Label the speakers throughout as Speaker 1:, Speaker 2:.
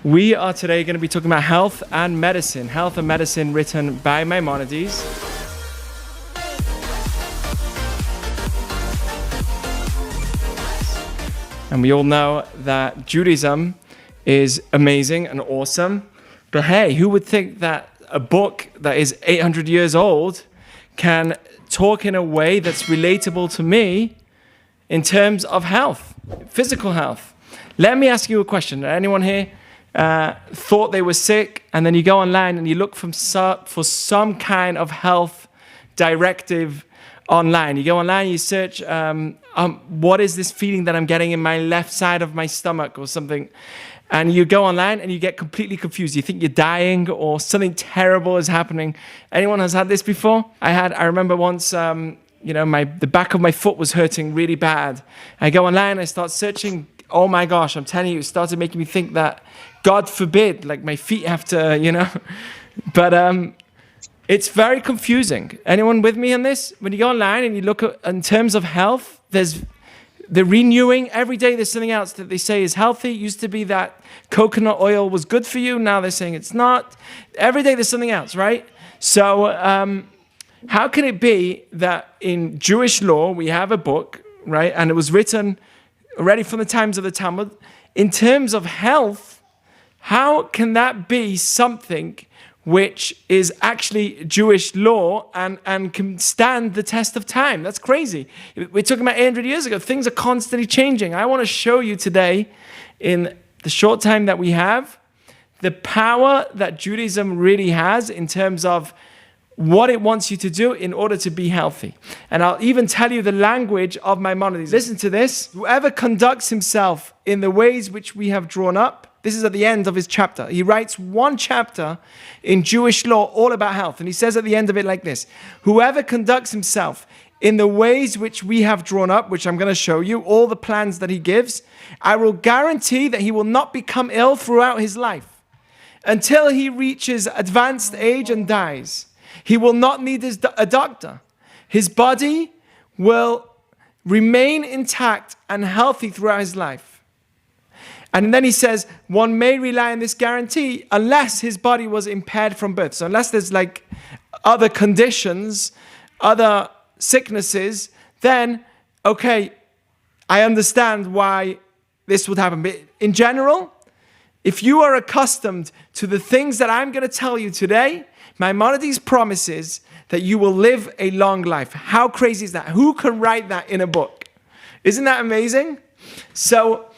Speaker 1: We are today going to be talking about health and medicine. Health and medicine written by Maimonides. And we all know that Judaism is amazing and awesome. But hey, who would think that a book that is 800 years old can talk in a way that's relatable to me in terms of health, physical health? Let me ask you a question. Anyone here thought they were sick, and then you go online and you look for some kind of health directive online? You go online, you search, what is this feeling that I'm getting in my left side of my stomach or something? And you go online and you get completely confused. You think you're dying or something terrible is happening. Anyone has had this before? I remember once, the back of my foot was hurting really bad. I go online, I start searching. Oh my gosh, I'm telling you, it started making me think that, God forbid, like my feet have to, But it's very confusing. Anyone with me on this? When you go online and you look at, in terms of health, they're renewing. Every day there's something else that they say is healthy. It used to be that coconut oil was good for you. Now they're saying it's not. Every day there's something else, right? So how can it be that in Jewish law we have a book, right? And it was written already from the times of the Talmud. In terms of health, how can that be something which is actually Jewish law and can stand the test of time? That's crazy. We're talking about 800 years ago. Things are constantly changing. I want to show you today, in the short time that we have, the power that Judaism really has in terms of what it wants you to do in order to be healthy. And I'll even tell you the language of Maimonides. Listen to this. Whoever conducts himself in the ways which we have drawn up. This is at the end of his chapter. He writes one chapter in Jewish law all about health. And he says at the end of it like this: whoever conducts himself in the ways which we have drawn up, which I'm going to show you, all the plans that he gives, I will guarantee that he will not become ill throughout his life until he reaches advanced age and dies. He will not need a doctor. His body will remain intact and healthy throughout his life. And then he says, one may rely on this guarantee unless his body was impaired from birth. So unless there's like other conditions, other sicknesses, then, okay, I understand why this would happen. But in general, if you are accustomed to the things that I'm going to tell you today, Maimonides promises that you will live a long life. How crazy is that? Who can write that in a book? Isn't that amazing? So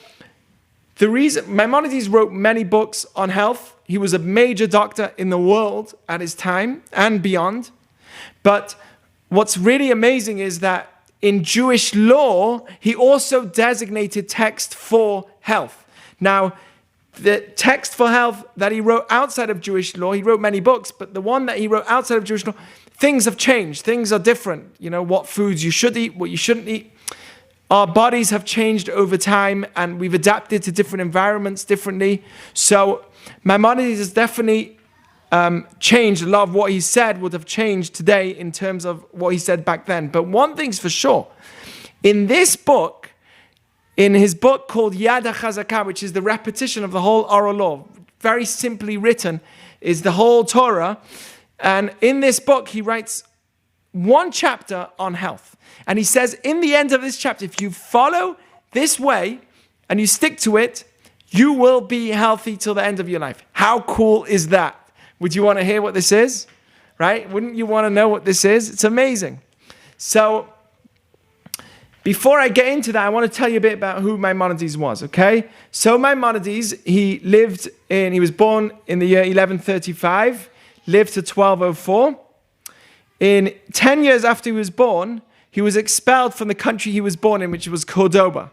Speaker 1: the reason Maimonides wrote many books on health. He was a major doctor in the world at his time and beyond. But what's really amazing is that in Jewish law, he also designated text for health. Now, the text for health that he wrote outside of Jewish law, he wrote many books, but the one that he wrote outside of Jewish law, things have changed. Things are different. What foods you should eat, what you shouldn't eat. Our bodies have changed over time, and we've adapted to different environments differently. So Maimonides has definitely changed. A lot of what he said would have changed today in terms of what he said back then. But one thing's for sure. In this book, in his book called Yad HaChazakah, which is the repetition of the whole oral law, very simply written, is the whole Torah. And in this book, he writes one chapter on health. And he says, in the end of this chapter, if you follow this way and you stick to it, you will be healthy till the end of your life. How cool is that? Would you want to hear what this is? Right? Wouldn't you want to know what this is? It's amazing. So before I get into that, I want to tell you a bit about who Maimonides was, okay? So Maimonides, he was born in the year 1135, lived to 1204. In 10 years after he was born, he was expelled from the country he was born in, which was Cordoba.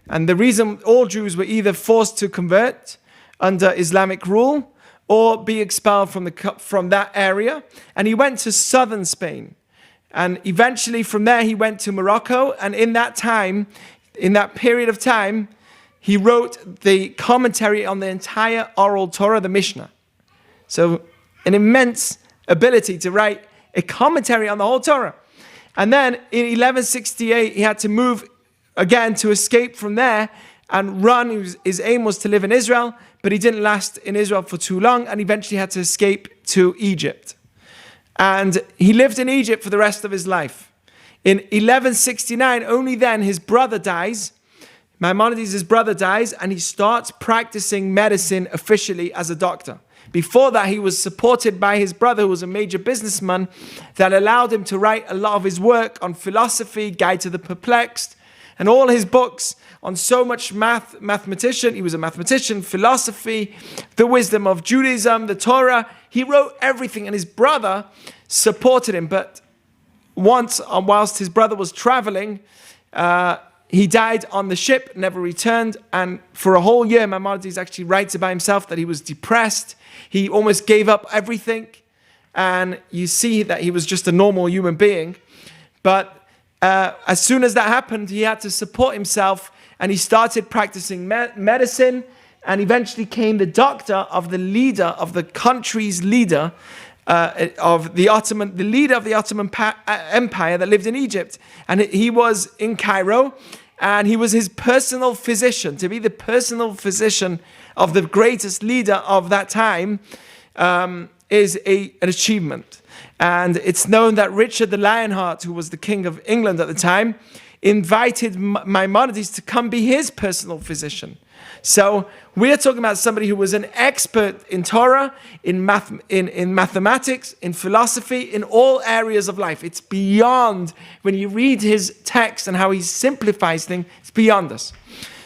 Speaker 1: And the reason all Jews were either forced to convert under Islamic rule or be expelled from that area. And he went to southern Spain. And eventually from there he went to Morocco. And in that period of time, he wrote the commentary on the entire oral Torah, the Mishnah. So an immense ability to write a commentary on the whole Torah. And then in 1168, he had to move again to escape from there and run. His aim was to live in Israel, but he didn't last in Israel for too long and eventually had to escape to Egypt. And he lived in Egypt for the rest of his life. In 1169, only then his brother dies. Maimonides, his brother, dies, and he starts practicing medicine officially as a doctor. Before that, he was supported by his brother, who was a major businessman, that allowed him to write a lot of his work on philosophy, Guide to the Perplexed, and all his books on so much mathematician. He was a mathematician, philosophy, the wisdom of Judaism, the Torah. He wrote everything, and his brother supported him. But once, whilst his brother was traveling, he died on the ship, never returned, and for a whole year, Maimonides actually writes about himself that he was depressed. He almost gave up everything, and you see that he was just a normal human being. But as soon as that happened, he had to support himself, and he started practicing medicine, and eventually became the doctor of the leader of the country's leader, of the leader of the Ottoman Empire that lived in Egypt. And he was in Cairo, and he was his personal physician. To be the personal physician of the greatest leader of that time is an achievement. And it's known that Richard the Lionheart, who was the king of England at the time, invited Maimonides to come be his personal physician. So we're talking about somebody who was an expert in Torah, in mathematics, in philosophy, in all areas of life. It's beyond, when you read his text and how he simplifies things, it's beyond us.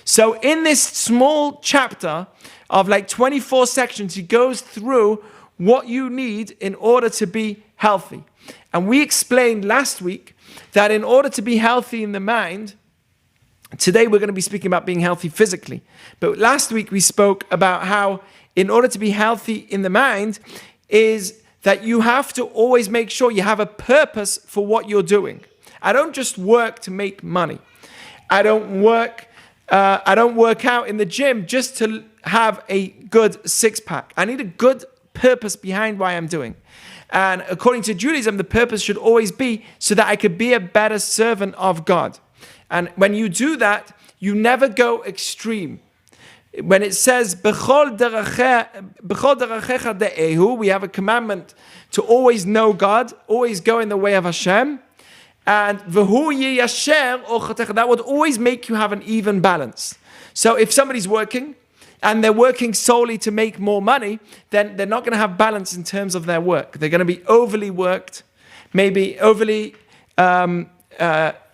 Speaker 1: So in this small chapter of like 24 sections, he goes through what you need in order to be healthy. And we explained last week that in order to be healthy in the mind, today we're going to be speaking about being healthy physically. But last week we spoke about how in order to be healthy in the mind is that you have to always make sure you have a purpose for what you're doing. I don't just work to make money. I don't work out in the gym just to have a good six-pack. I need a good purpose behind why I'm doing. And according to Judaism, the purpose should always be so that I could be a better servant of God. And when you do that, you never go extreme. When it says, B'chol derachecha de'ehu, we have a commandment to always know God, always go in the way of Hashem. And v'hu yiyasher ochatecha, that would always make you have an even balance. So if somebody's working, and they're working solely to make more money, then they're not going to have balance in terms of their work. They're going to be overly worked, maybe overly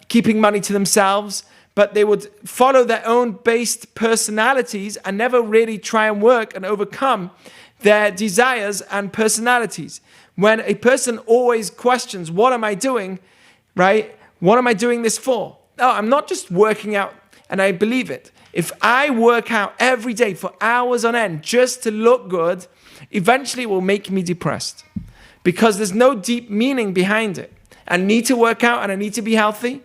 Speaker 1: keeping money to themselves, but they would follow their own based personalities and never really try and work and overcome their desires and personalities. When a person always questions, what am I doing, right? What am I doing this for? No, I'm not just working out, and I believe it. If I work out every day for hours on end just to look good, eventually it will make me depressed because there's no deep meaning behind it. I need to work out and I need to be healthy.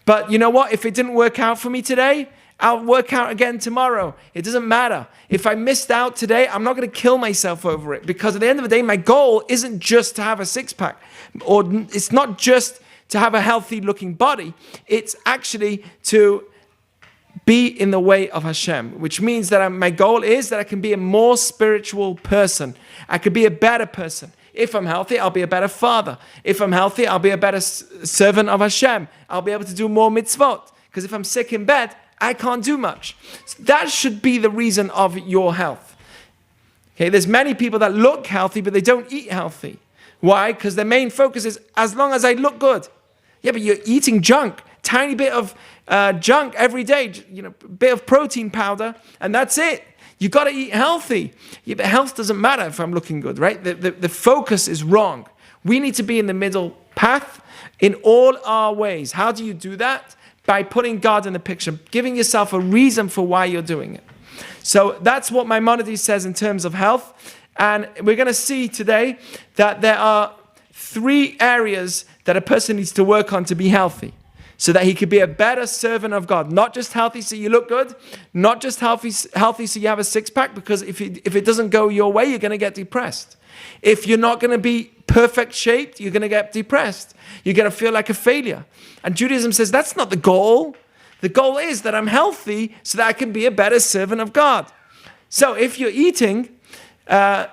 Speaker 1: But you know what? If it didn't work out for me today, I'll work out again tomorrow. It doesn't matter. If I missed out today, I'm not going to kill myself over it because at the end of the day, my goal isn't just to have a six-pack, or it's not just to have a healthy looking body. It's actually to be in the way of Hashem, which means that my goal is that I can be a more spiritual person. I could be a better person. If I'm healthy, I'll be a better father. If I'm healthy, I'll be a better servant of Hashem. I'll be able to do more mitzvot. Because if I'm sick in bed, I can't do much. So that should be the reason of your health. Okay, there's many people that look healthy, but they don't eat healthy. Why? Because their main focus is, as long as I look good. Yeah, but you're eating junk. Tiny bit of junk every day, bit of protein powder, and that's it. You got to eat healthy. Yeah, but health doesn't matter if I'm looking good, right? The focus is wrong. We need to be in the middle path in all our ways. How do you do that? By putting God in the picture, giving yourself a reason for why you're doing it. So that's what Maimonides says in terms of health. And we're going to see today that there are 3 areas that a person needs to work on to be healthy, so that he could be a better servant of God. Not just healthy so you look good, not just healthy so you have a six-pack, because if it doesn't go your way, you're going to get depressed. If you're not going to be perfect shaped, you're going to get depressed. You're going to feel like a failure. And Judaism says that's not the goal. The goal is that I'm healthy so that I can be a better servant of God. So if you're eating, that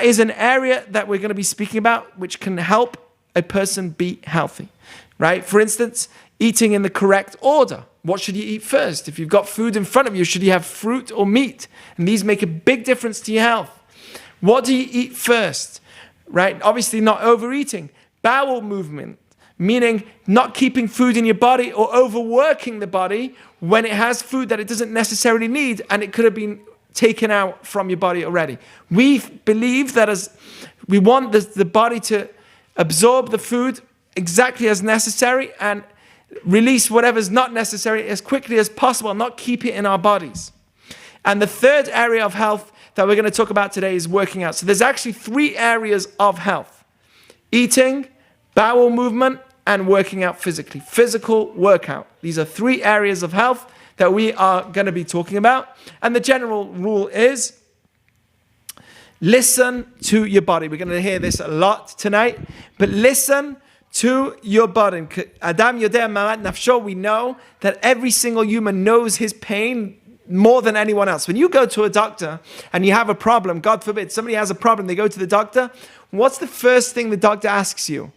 Speaker 1: is an area that we're going to be speaking about, which can help a person be healthy, right? For instance, eating in the correct order. What should you eat first? If you've got food in front of you, should you have fruit or meat? And these make a big difference to your health. What do you eat first, right? Obviously not overeating. Bowel movement, meaning not keeping food in your body or overworking the body when it has food that it doesn't necessarily need and it could have been taken out from your body already. We believe that as we want the body to absorb the food exactly as necessary and release whatever's not necessary as quickly as possible, not keep it in our bodies. And the third area of health that we're going to talk about today is working out. So there's actually 3 areas of health: eating, bowel movement, and working out physically. Physical workout. These are 3 areas of health that we are going to be talking about. And the general rule is listen to your body. We're going to hear this a lot tonight, but listen to your body. Adam yodeh ma'at nafsho. We know that every single human knows his pain more than anyone else. When you go to a doctor and you have a problem, God forbid, somebody has a problem, they go to the doctor, what's the first thing the doctor asks you?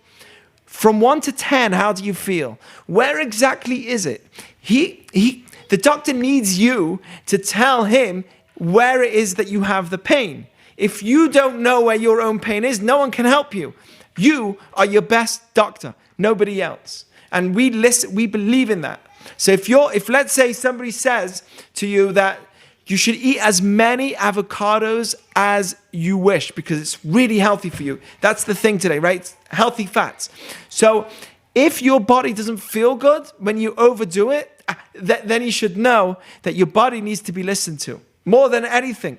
Speaker 1: From 1 to 10, how do you feel? Where exactly is it? The doctor needs you to tell him where it is that you have the pain. If you don't know where your own pain is, no one can help you. You are your best doctor, nobody else. And we believe in that. So if let's say somebody says to you that you should eat as many avocados as you wish because it's really healthy for you. That's the thing today, right? It's healthy fats. So if your body doesn't feel good when you overdo it, then you should know that your body needs to be listened to more than anything.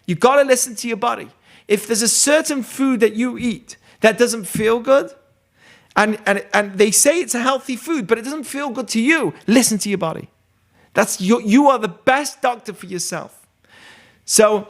Speaker 1: You've got to listen to your body. If there's a certain food that you eat that doesn't feel good, and they say it's a healthy food, but it doesn't feel good to you, listen to your body. You are the best doctor for yourself. So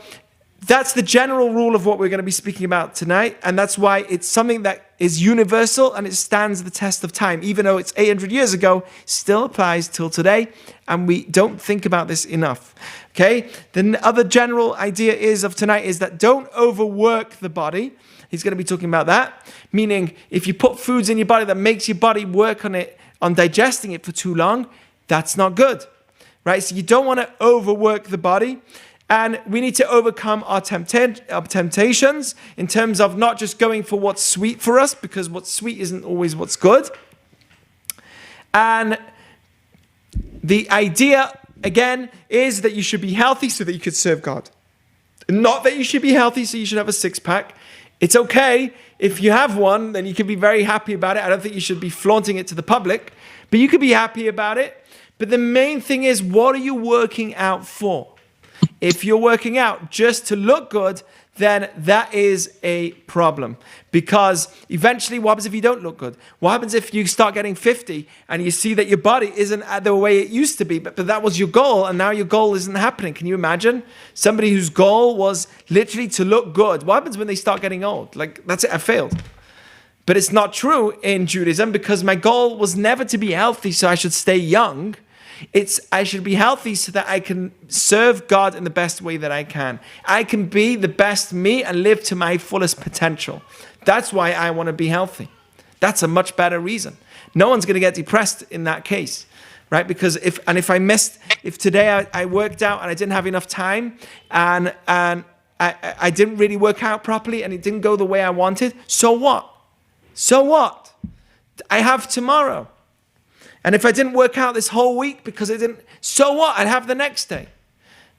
Speaker 1: that's the general rule of what we're going to be speaking about tonight. And that's why it's something that is universal and it stands the test of time. Even though it's 800 years ago, still applies till today. And we don't think about this enough. Okay? The other general idea of tonight is that don't overwork the body. He's going to be talking about that. Meaning, if you put foods in your body that makes your body work on digesting it for too long, that's not good. Right? So you don't want to overwork the body. And we need to overcome our temptations in terms of not just going for what's sweet for us, because what's sweet isn't always what's good. And the idea, again, is that you should be healthy so that you could serve God. Not that you should be healthy so you should have a 6-pack. It's okay if you have one, then you can be very happy about it. I don't think you should be flaunting it to the public, but you could be happy about it. But the main thing is, what are you working out for? If you're working out just to look good, then that is a problem. Because eventually, what happens if you don't look good? What happens if you start getting 50 and you see that your body isn't the way it used to be, but that was your goal, and now your goal isn't happening? Can you imagine? Somebody whose goal was literally to look good. What happens when they start getting old? Like, that's it, I failed. But it's not true in Judaism, because my goal was never to be healthy so I should stay young. I should be healthy so that I can serve God in the best way that I can. I can be the best me and live to my fullest potential. That's why I want to be healthy. That's a much better reason. No one's going to get depressed in that case, right? Because if today I worked out and I didn't have enough time and I didn't really work out properly and it didn't go the way I wanted, so what? So what? I have tomorrow. And if I didn't work out this whole week because I didn't, so what? I'd have the next day,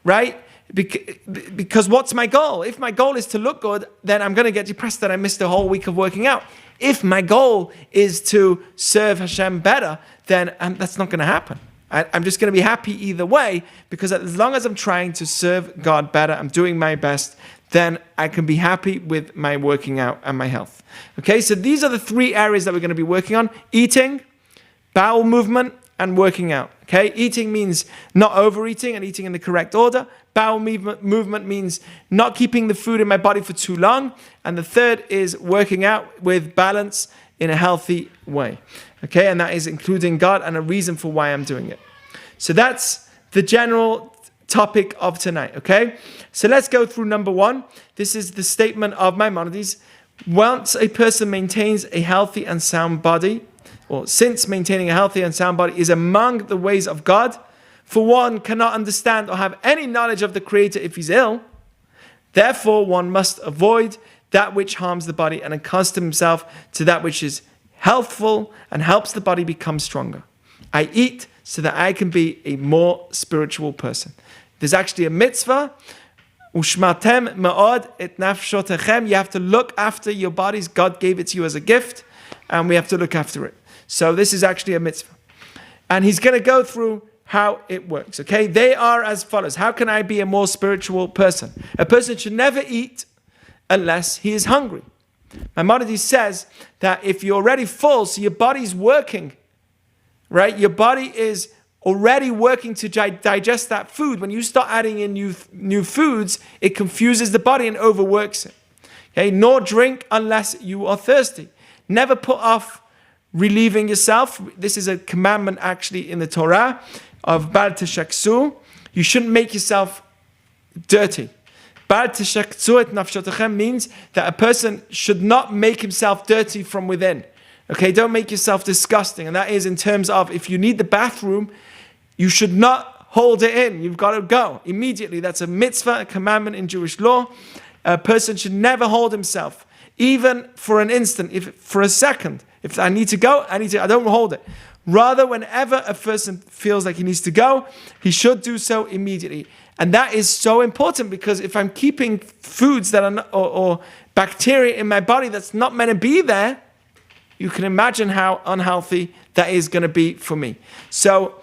Speaker 1: right? Because what's my goal? If my goal is to look good, then I'm going to get depressed that I missed a whole week of working out. If my goal is to serve Hashem better, then that's not going to happen. I'm just going to be happy either way, because as long as I'm trying to serve God better, I'm doing my best, then I can be happy with my working out and my health. Okay, so these are the 3 areas that we're going to be working on: eating, bowel movement, and working out. Okay, eating means not overeating and eating in the correct order. Bowel movement means not keeping the food in my body for too long. And the third is working out with balance in a healthy way. Okay, and that is including God and a reason for why I'm doing it. So that's the general topic of tonight, okay? So let's go through number 1. This is the statement of Maimonides. Once a person maintains a healthy and sound body, or since maintaining a healthy and sound body is among the ways of God, for one cannot understand or have any knowledge of the Creator if he's ill. Therefore, one must avoid that which harms the body and accustom himself to that which is healthful and helps the body become stronger. I eat so that I can be a more spiritual person. There's actually a mitzvah. Ushmatem ma'od et nafshotechem. You have to look after your bodies. God gave it to you as a gift, and we have to look after it. So this is actually a mitzvah. And he's going to go through how it works, okay? They are as follows. How can I be a more spiritual person? A person should never eat unless he is hungry. Maimonides says that if you're already full, so your body's working, right? Your body is already working to digest that food. When you start adding in new foods, it confuses the body and overworks it. Okay? Nor drink unless you are thirsty. Never put off relieving yourself. This is a commandment actually in the Torah of Bal Teshaksu. You shouldn't make yourself dirty. Bal Teshaksu et nafshotechem means that a person should not make himself dirty from within. Okay, don't make yourself disgusting. And that is in terms of if you need the bathroom, you should not hold it in. You've got to go immediately. That's a mitzvah, a commandment in Jewish law. A person should never hold himself, even for an instant, for a second. If I need to go, I don't hold it. Rather, whenever a person feels like he needs to go, he should do so immediately. And that is so important because if I'm keeping foods that are not, or bacteria in my body that's not meant to be there, you can imagine how unhealthy that is going to be for me. So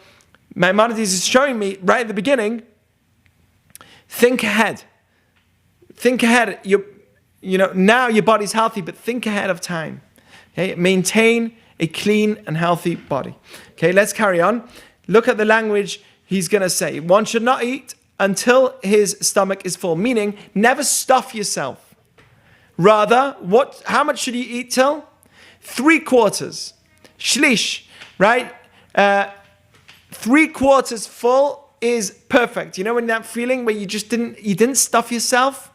Speaker 1: Maimonides is showing me right at the beginning, think ahead. Think ahead. Now your body's healthy, but think ahead of time. Okay? Maintain a clean and healthy body. Okay, let's carry on. Look at the language he's going to say. One should not eat until his stomach is full, meaning never stuff yourself. Rather, how much should you eat till? 3/4. Shlish, right? 3/4 full is perfect. You know when that feeling where you didn't stuff yourself?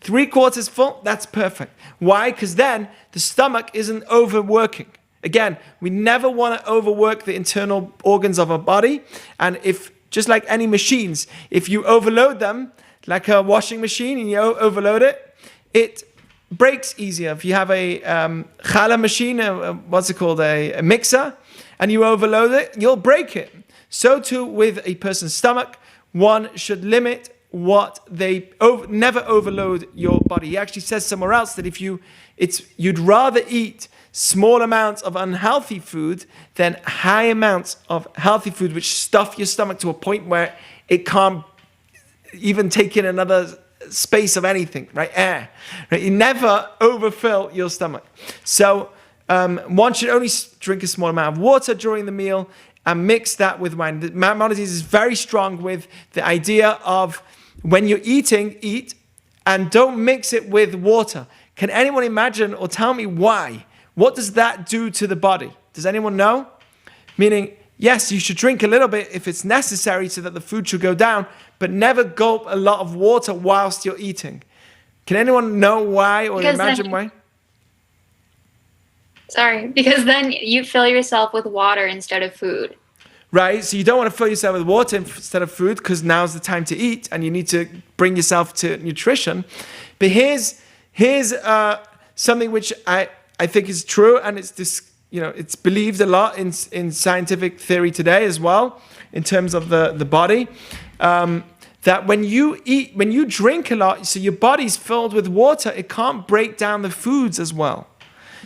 Speaker 1: 3/4 full, that's perfect. Why? Because then the stomach isn't overworking. Again, we never want to overwork the internal organs of our body. And just like any machines, if you overload them, like a washing machine, and you overload it, it breaks easier. If you have a challah machine, a mixer, and you overload it, you'll break it. So too with a person's stomach, one should limit never overload your body. He actually says somewhere else that you'd rather eat small amounts of unhealthy food than high amounts of healthy food, which stuff your stomach to a point where it can't even take in another space of anything, right? Air. Right? You never overfill your stomach. So one should only drink a small amount of water during the meal and mix that with wine. Maimonides is very strong with the idea of when you're eating, eat and don't mix it with water. Can anyone imagine or tell me why? What does that do to the body? Does anyone know? Meaning, yes, you should drink a little bit if it's necessary so that the food should go down, but never gulp a lot of water whilst you're eating. Can anyone know why or imagine why?
Speaker 2: Because then you fill yourself with water instead of food.
Speaker 1: Right, so you don't want to fill yourself with water instead of food because now's the time to eat and you need to bring yourself to nutrition. But here's something which I think is true, and it's believed a lot in scientific theory today as well, in terms of the body, that when you drink a lot, so your body's filled with water, it can't break down the foods as well.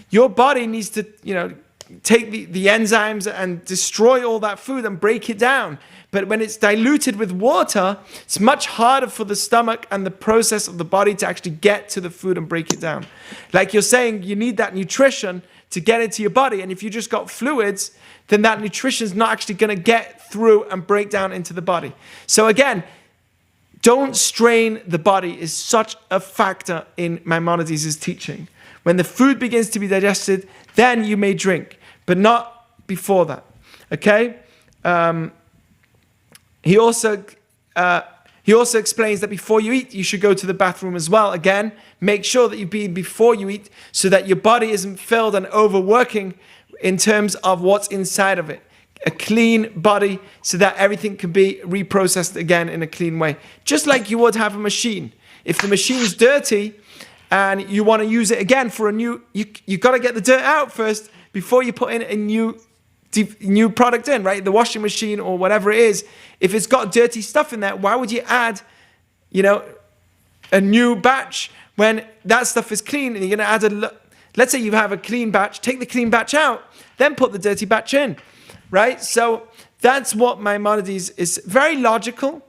Speaker 1: Your body needs to, take the enzymes and destroy all that food and break it down. But when it's diluted with water, it's much harder for the stomach and the process of the body to actually get to the food and break it down. Like you're saying, you need that nutrition to get into your body. And if you just got fluids, then that nutrition is not actually going to get through and break down into the body. So again, don't strain the body is such a factor in Maimonides' teaching. When the food begins to be digested, then you may drink, but not before that. Okay? He also explains that before you eat, you should go to the bathroom as well. Again, make sure that you be before you eat so that your body isn't filled and overworking in terms of what's inside of it. A clean body so that everything can be reprocessed again in a clean way. Just like you would have a machine. If the machine's dirty and you want to use it again for a new, you got to get the dirt out first before you put in a new product in, right? The washing machine or whatever it is. If it's got dirty stuff in there, why would you add, a new batch when that stuff is clean and you're going to add let's say you have a clean batch, take the clean batch out, then put the dirty batch in. Right? So that's what Maimonides is. Very logical,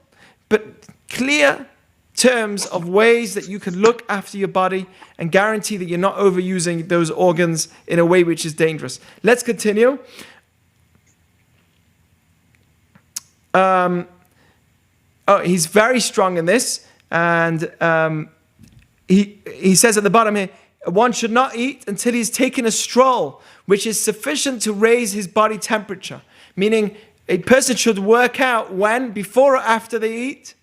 Speaker 1: but clear terms of ways that you can look after your body and guarantee that you're not overusing those organs in a way which is dangerous. Let's continue. He's very strong in this. And he says at the bottom here, one should not eat until he's taken a stroll, which is sufficient to raise his body temperature. Meaning, a person should work out when, before or after they eat.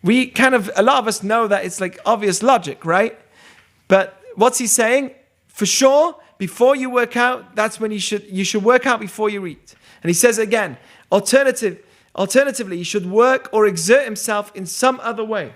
Speaker 1: A lot of us know that it's like obvious logic, right? But what's he saying? For sure, before you work out, that's when you should work out before you eat. And he says again, alternatively, he should work or exert himself in some other way.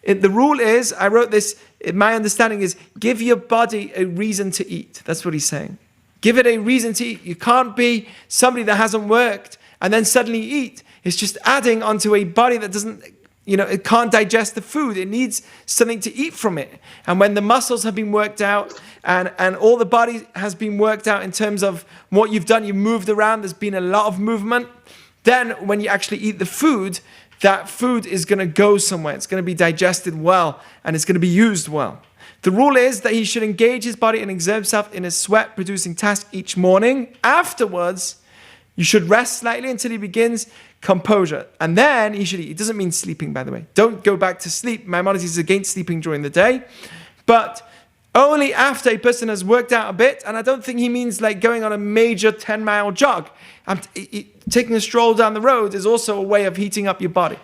Speaker 1: The rule is, I wrote this, my understanding is, give your body a reason to eat. That's what he's saying. Give it a reason to eat. You can't be somebody that hasn't worked and then suddenly eat. It's just adding onto a body that doesn't, it can't digest the food. It needs something to eat from it. And when the muscles have been worked out and all the body has been worked out in terms of what you've done, you've moved around, there's been a lot of movement, then when you actually eat the food, that food is going to go somewhere. It's going to be digested well, and it's going to be used well. The rule is that he should engage his body and exert himself in a sweat-producing task each morning. Afterwards, you should rest slightly until he begins composure. And then he should eat. It doesn't mean sleeping, by the way. Don't go back to sleep. Maimonides is against sleeping during the day. But only after a person has worked out a bit, and I don't think he means like going on a major 10-mile jog. Taking a stroll down the road is also a way of heating up your body,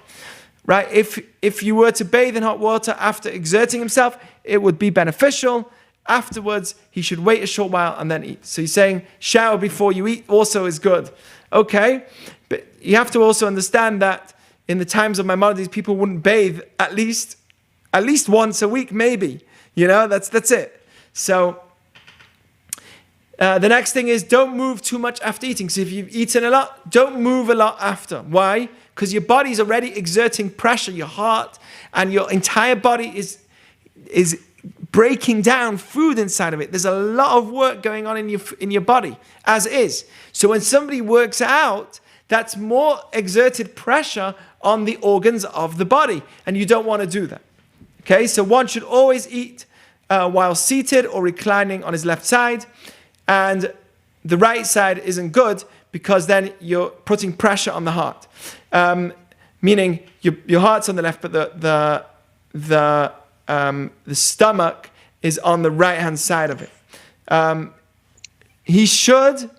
Speaker 1: right? If you were to bathe in hot water after exerting himself, it would be beneficial. Afterwards, he should wait a short while and then eat. So he's saying shower before you eat also is good. Okay, but you have to also understand that in the times of Maimonides, people wouldn't bathe at least once a week, maybe. That's it. So the next thing is don't move too much after eating. So if you've eaten a lot, don't move a lot after. Why? Because your body's already exerting pressure. Your heart and your entire body is breaking down food inside of it. There's a lot of work going on in your body as is. So when somebody works out, that's more exerted pressure on the organs of the body, and you don't want to do that. Okay, so one should always eat while seated or reclining on his left side, and the right side isn't good because then you're putting pressure on the heart. Meaning your heart's on the left, but the stomach is on the right-hand side of it. He should.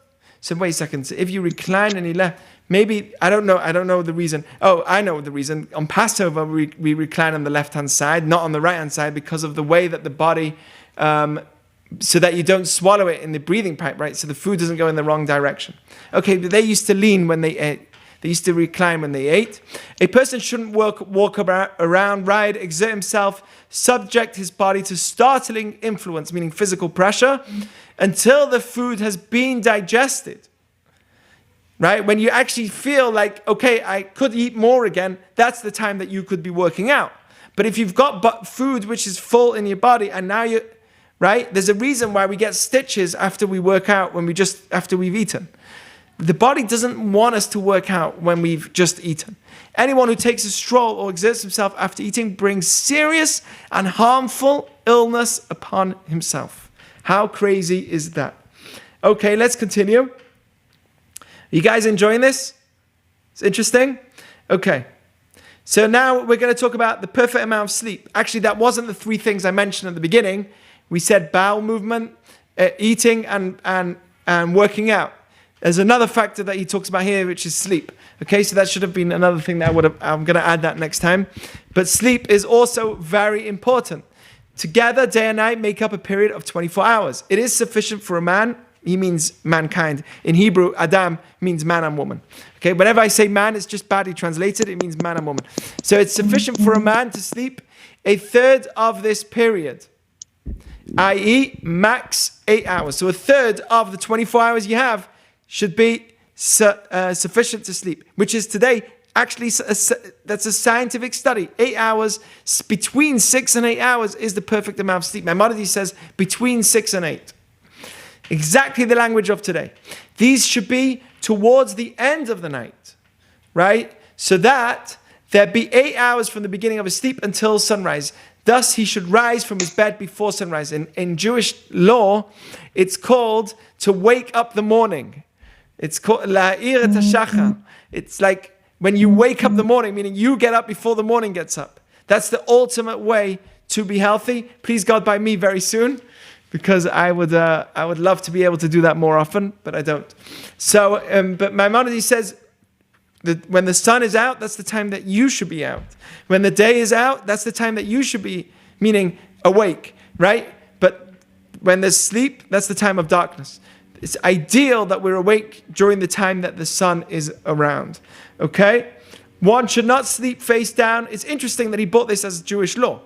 Speaker 1: So wait a second. So if you recline and he left, maybe I don't know the reason. Oh, I know the reason. On Passover, we recline on the left-hand side, not on the right-hand side, because of the way that the body, so that you don't swallow it in the breathing pipe, right? So the food doesn't go in the wrong direction. Okay, but they used to lean when they ate. They used to recline when they ate. A person shouldn't walk around, ride, exert himself, subject his body to startling influence, meaning physical pressure, until the food has been digested. Right? When you actually feel like, okay, I could eat more again, that's the time that you could be working out. But if you've got food which is full in your body and now you, right? There's a reason why we get stitches after we work out after we've eaten. The body doesn't want us to work out when we've just eaten. Anyone who takes a stroll or exerts himself after eating brings serious and harmful illness upon himself. How crazy is that? Okay, let's continue. You guys enjoying this? It's interesting? Okay. So now we're going to talk about the perfect amount of sleep. Actually, that wasn't the three things I mentioned at the beginning. We said bowel movement, eating, and working out. There's another factor that he talks about here, which is sleep. Okay, so that should have been another thing that I'm going to add that next time. But sleep is also very important. Together, day and night make up a period of 24 hours. It is sufficient for a man. He means mankind. In Hebrew, Adam means man and woman. Okay, whenever I say man, it's just badly translated. It means man and woman. So it's sufficient for a man to sleep a third of this period, i.e. max 8 hours. So a third of the 24 hours you have should be sufficient to sleep, which is today, actually, that's a scientific study. 8 hours, between 6 and 8 hours is the perfect amount of sleep. Maimonides says between 6 and 8. Exactly the language of today. These should be towards the end of the night, right? So that there be 8 hours from the beginning of his sleep until sunrise. Thus, he should rise from his bed before sunrise. In Jewish law, it's called to wake up the morning. It's called la'ir et hashachar. It's like when you wake up the morning, meaning you get up before the morning gets up. That's the ultimate way to be healthy. Please God by me very soon, because I would love to be able to do that more often, but I don't. So, but Maimonides says that when the sun is out, that's the time that you should be out. When the day is out, that's the time that you should be, meaning awake, right? But when there's sleep, that's the time of darkness. It's ideal that we're awake during the time that the sun is around. Okay? One should not sleep face down. It's interesting that he brought this as Jewish law,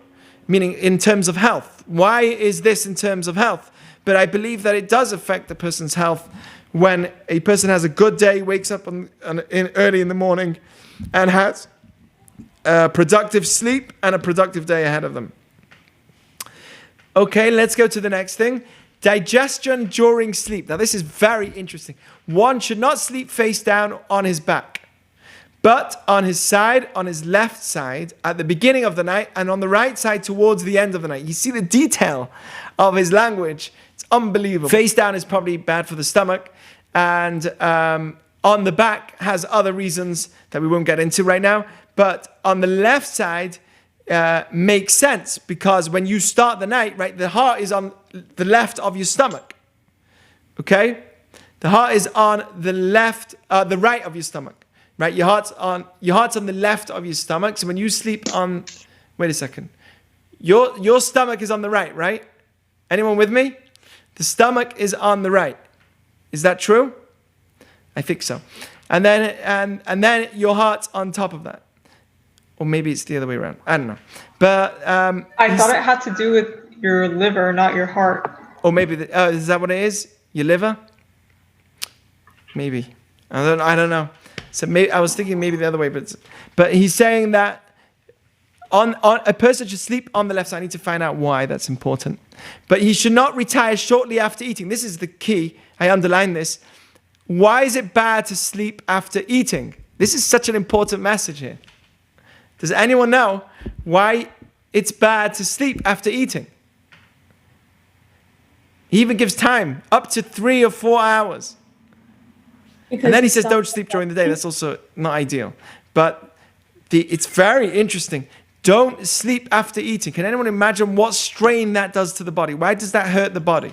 Speaker 1: meaning in terms of health. Why is this in terms of health? But I believe that it does affect a person's health when a person has a good day, wakes up early in the morning, and has productive sleep and a productive day ahead of them. Okay, let's go to the next thing. Digestion during sleep. Now this is very interesting. One should not sleep face down on his back, but on his side, on his left side, at the beginning of the night, and on the right side towards the end of the night. You see the detail of his language. It's unbelievable. Face down is probably bad for the stomach, and on the back has other reasons that we won't get into right now. But on the left side, makes sense, because when you start the night, right, the heart is on the left of your stomach. Okay? The heart is on the left, the right of your stomach. Right? Your heart's on the left of your stomach. So when you sleep on, wait a second. Your stomach is on the right, right? Anyone with me? The stomach is on the right. Is that true? I think so. And then your heart's on top of that. Or maybe it's the other way around. I don't know. But
Speaker 3: I thought it had to do with your liver, not your heart.
Speaker 1: Or maybe is that what it is? Your liver? Maybe. I don't know. So maybe I was thinking maybe the other way, but he's saying that on a person should sleep on the left side. I need to find out why that's important. But he should not retire shortly after eating. This is the key. I underline this. Why is it bad to sleep after eating? This is such an important message here. Does anyone know why it's bad to sleep after eating? He even gives time, up to 3 or 4 hours. Because and then he says don't sleep during the day. That's also not ideal. But it's very interesting. Don't sleep after eating. Can anyone imagine what strain that does to the body? Why does that hurt the body?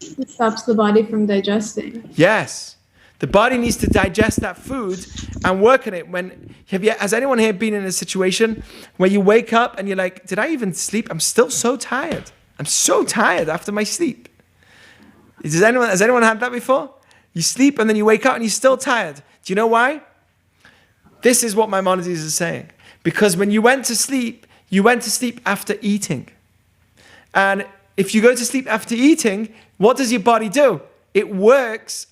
Speaker 4: It stops the body from digesting.
Speaker 1: Yes. The body needs to digest that food and work on it. Has anyone here been in a situation where you wake up and you're like, did I even sleep? I'm still so tired. I'm so tired after my sleep. Has anyone had that before? You sleep and then you wake up and you're still tired. Do you know why? This is what Maimonides is saying. Because when you went to sleep after eating. And if you go to sleep after eating, what does your body do? It's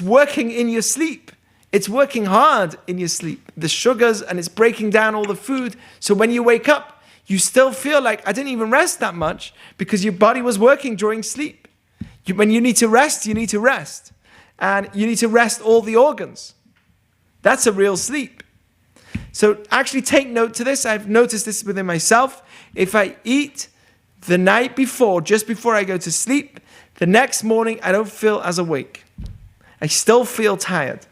Speaker 1: working in your sleep. It's working hard in your sleep. The sugars, and it's breaking down all the food. So when you wake up, you still feel like, I didn't even rest that much, because your body was working during sleep. When you need to rest, you need to rest. And you need to rest all the organs. That's a real sleep. So actually take note to this. I've noticed this within myself. If I eat the night before, just before I go to sleep, the next morning I don't feel as awake. I still feel tired.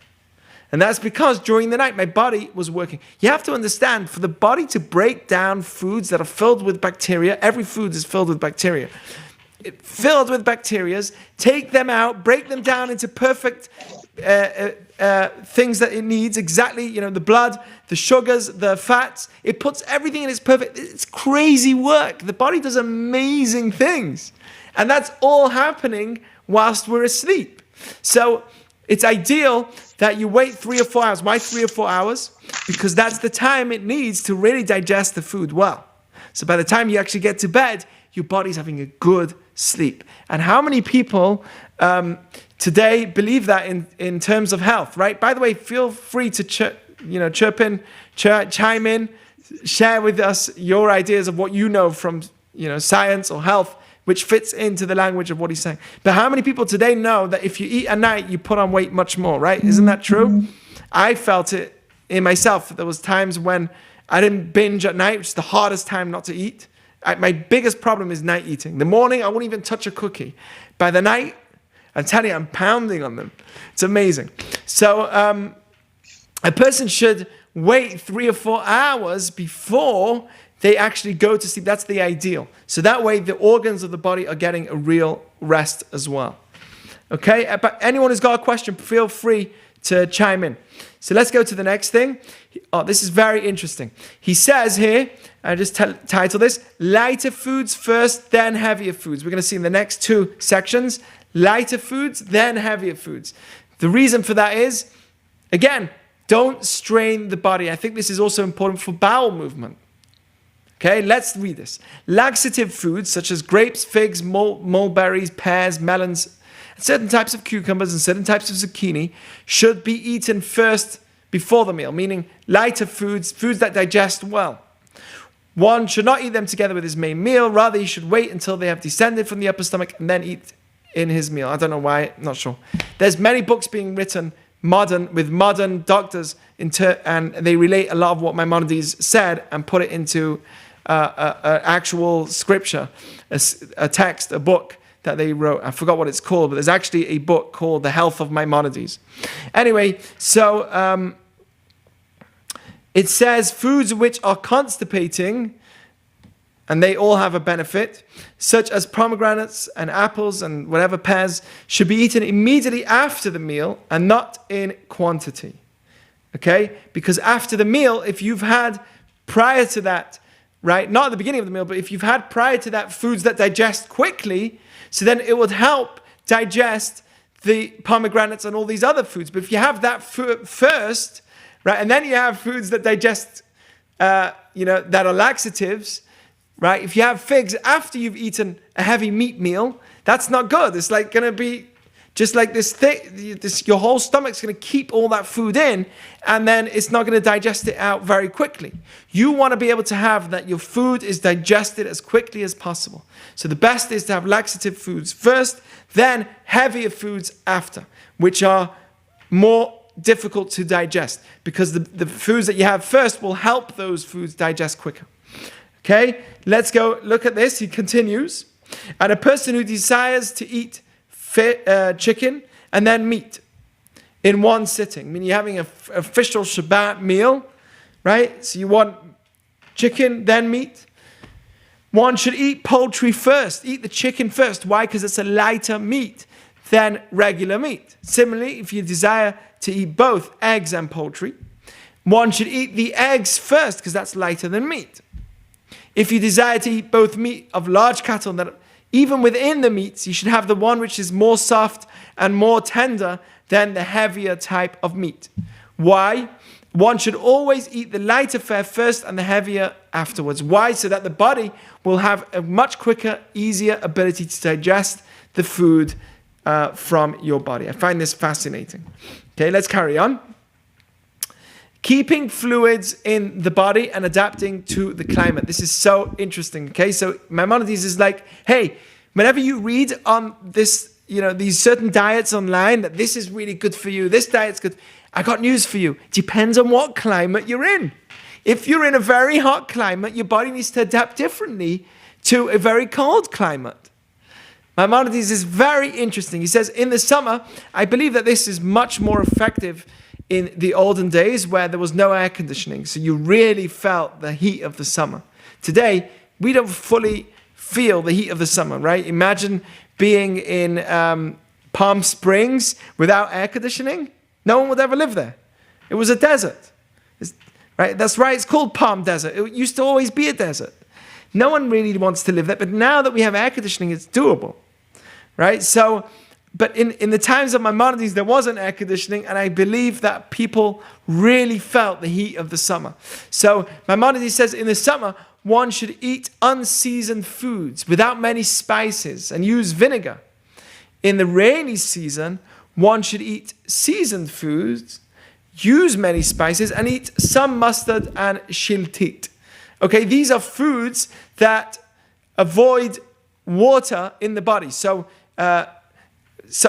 Speaker 1: And that's because during the night my body was working. You have to understand, for the body to break down foods that are filled with bacteria, every food is filled with bacteria. filled with bacteria, take them out, break them down into perfect things that it needs, exactly, the blood, the sugars, the fats. It puts everything in its perfect. It's crazy work. The body does amazing things. And that's all happening whilst we're asleep. So it's ideal that you wait 3 or 4 hours. Why 3 or 4 hours? Because that's the time it needs to really digest the food well. So by the time you actually get to bed, your body's having a good sleep. And how many people today believe that in terms of health, right? By the way, feel free to chirp in, chime in, share with us your ideas of what you know from science or health, which fits into the language of what he's saying. But how many people today know that if you eat at night, you put on weight much more, right? Isn't that true? I felt it in myself. There was times when I didn't binge at night, which is the hardest time not to eat. My biggest problem is night eating. The morning, I won't even touch a cookie. By the night, I'm telling you, I'm pounding on them. It's amazing. So a person should wait 3 or 4 hours before they actually go to sleep. That's the ideal. So that way, the organs of the body are getting a real rest as well. Okay? But anyone who's got a question, feel free to chime in. So let's go to the next thing. Oh, this is very interesting. He says here, I just title this, lighter foods first, then heavier foods. We're going to see in the next 2 sections, lighter foods, then heavier foods. The reason for that is, again, don't strain the body. I think this is also important for bowel movement. Okay, let's read this. Laxative foods such as grapes, figs, mulberries, pears, melons, certain types of cucumbers and certain types of zucchini should be eaten first before the meal, meaning lighter foods that digest well. One should not eat them together with his main meal. Rather, he should wait until they have descended from the upper stomach and then eat in his meal. I don't know why, not sure. There's many books being written with modern doctors and they relate a lot of what Maimonides said and put it into actual scripture, a text, a book that they wrote. I forgot what it's called, but there's actually a book called The Health of Maimonides. Anyway, so it says foods which are constipating, and they all have a benefit, such as pomegranates and apples and whatever pears, should be eaten immediately after the meal and not in quantity. Okay? Because after the meal, if you've had prior to that, right, not at the beginning of the meal, but if you've had prior to that foods that digest quickly, so then it would help digest the pomegranates and all these other foods. But if you have that first, right, and then you have foods that digest, that are laxatives, right? If you have figs after you've eaten a heavy meat meal, that's not good. It's like going to be just like this thing. Your whole stomach's going to keep all that food in, and then it's not going to digest it out very quickly. You want to be able to have that your food is digested as quickly as possible. So the best is to have laxative foods first, then heavier foods after, which are more difficult to digest, because the foods that you have first will help those foods digest quicker. Okay, let's go look at this. He continues. And a person who desires to eat chicken and then meat in one sitting, meaning you're having an official Shabbat meal, right? So you want chicken, then meat. One should eat poultry first, eat the chicken first. Why? Because it's a lighter meat than regular meat. Similarly, if you desire to eat both eggs and poultry, one should eat the eggs first because that's lighter than meat. If you desire to eat both meat of large cattle, that even within the meats, you should have the one which is more soft and more tender than the heavier type of meat. Why? One should always eat the lighter fare first and the heavier afterwards. Why? So that the body will have a much quicker, easier ability to digest the food from your body. I find this fascinating. Okay, let's carry on. Keeping fluids in the body and adapting to the climate. This is so interesting. Okay, so Maimonides is like, hey, whenever you read on this, these certain diets online, that this is really good for you, this diet's good, I got news for you. Depends on what climate you're in. If you're in a very hot climate, your body needs to adapt differently to a very cold climate. Maimonides is very interesting. He says, in the summer, I believe that this is much more effective in the olden days where there was no air conditioning. So you really felt the heat of the summer. Today, we don't fully feel the heat of the summer, right? Imagine being in Palm Springs without air conditioning. No one would ever live there. It was a desert. Right? That's right, it's called Palm Desert. It used to always be a desert. No one really wants to live there, but now that we have air conditioning, it's doable. Right? So, but in the times of Maimonides, there wasn't air conditioning, and I believe that people really felt the heat of the summer. So Maimonides says in the summer, one should eat unseasoned foods without many spices and use vinegar. In the rainy season, one should eat seasoned foods, use many spices, and eat some mustard and shiltit. Okay, these are foods that avoid water in the body. So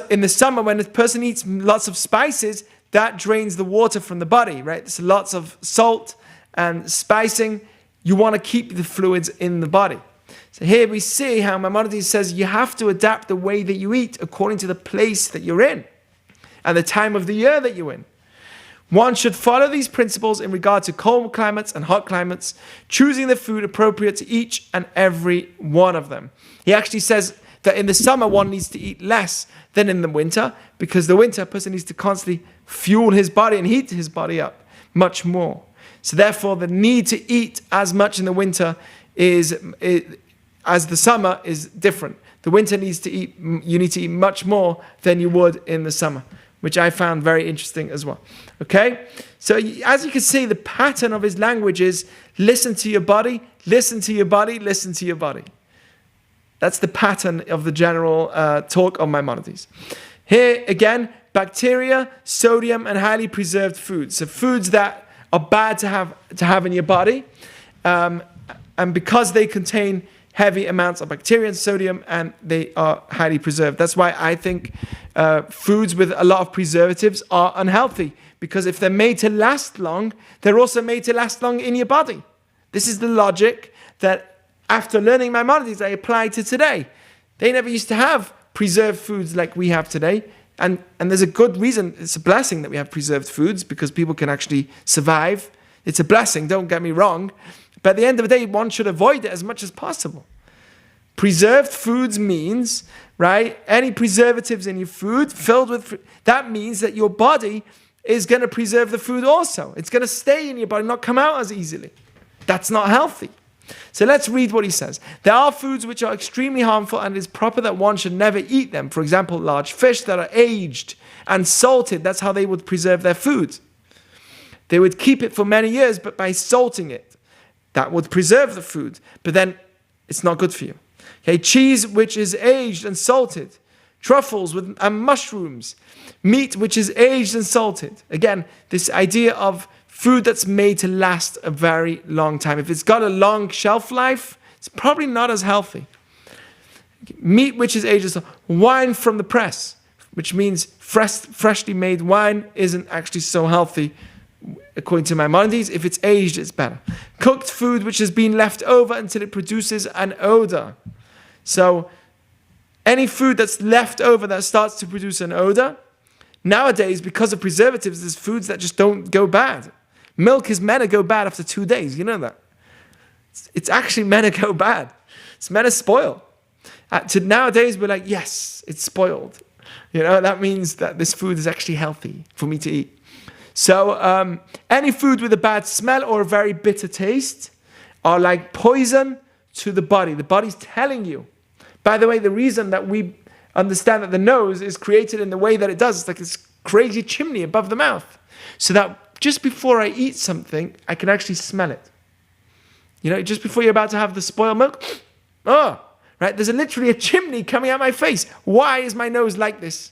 Speaker 1: in the summer, when a person eats lots of spices, that drains the water from the body, right? There's lots of salt and spicing. You want to keep the fluids in the body. So here we see how Maimonides says you have to adapt the way that you eat according to the place that you're in and the time of the year that you're in. One should follow these principles in regard to cold climates and hot climates, choosing the food appropriate to each and every one of them. He actually says that in the summer one needs to eat less than in the winter, because the winter person needs to constantly fuel his body and heat his body up much more. So therefore the need to eat as much in the winter as the summer is different. The winter you need to eat much more than you would in the summer, which I found very interesting as well. Okay? So as you can see, the pattern of his language is listen to your body, listen to your body, listen to your body. That's the pattern of the general talk of Maimonides. Here again, bacteria, sodium, and highly preserved foods. So foods that are bad to have in your body, and because they contain heavy amounts of bacteria and sodium, and they are highly preserved. That's why I think foods with a lot of preservatives are unhealthy, because if they're made to last long, they're also made to last long in your body. This is the logic that after learning Maimonides, I apply to today. They never used to have preserved foods like we have today. And there's a good reason. It's a blessing that we have preserved foods, because people can actually survive. It's a blessing, don't get me wrong. But at the end of the day, one should avoid it as much as possible. Preserved foods means, right, any preservatives in your food filled with, that means that your body is going to preserve the food also. It's going to stay in your body, not come out as easily. That's not healthy. So let's read what he says. There are foods which are extremely harmful, and it is proper that one should never eat them. For example, large fish that are aged and salted. That's how they would preserve their food. They would keep it for many years, but by salting it, that would preserve the food. But then it's not good for you. Okay, cheese which is aged and salted. Truffles and mushrooms. Meat which is aged and salted. Again, this idea of food that's made to last a very long time. If it's got a long shelf life, it's probably not as healthy. Meat which is aged, wine from the press, which means freshly made wine isn't actually so healthy according to Maimonides. If it's aged, it's better. Cooked food which has been left over until it produces an odor. So any food that's left over that starts to produce an odor, nowadays, because of preservatives, there's foods that just don't go bad. Milk is meant to go bad after 2 days. You know that. It's actually meant to go bad. It's meant to spoil. Nowadays, we're like, yes, it's spoiled. You know, that means that this food is actually healthy for me to eat. So any food with a bad smell or a very bitter taste are like poison to the body. The body's telling you. By the way, the reason that we understand that the nose is created in the way that it does, it's like this crazy chimney above the mouth. So that just before I eat something, I can actually smell it. You know, just before you're about to have the spoiled milk, right? There's literally a chimney coming out my face. Why is my nose like this?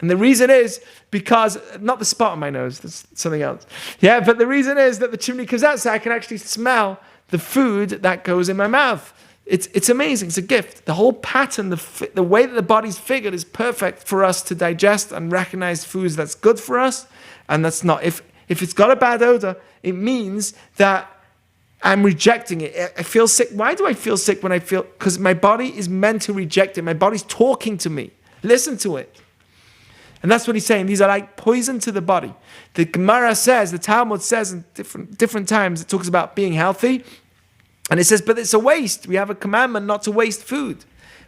Speaker 1: And the reason is because, not the spot on my nose, that's something else. Yeah, but the reason is that the chimney comes out so I can actually smell the food that goes in my mouth. It's amazing. It's a gift. The whole pattern, the way that the body's figured is perfect for us to digest and recognize foods that's good for us and that's not. If it's got a bad odor, it means that I'm rejecting it. I feel sick. Why do I feel sick when I feel? Because my body is meant to reject it. My body's talking to me. Listen to it. And that's what he's saying. These are like poison to the body. The Gemara says, the Talmud says in different times, it talks about being healthy. And it says, but it's a waste. We have a commandment not to waste food.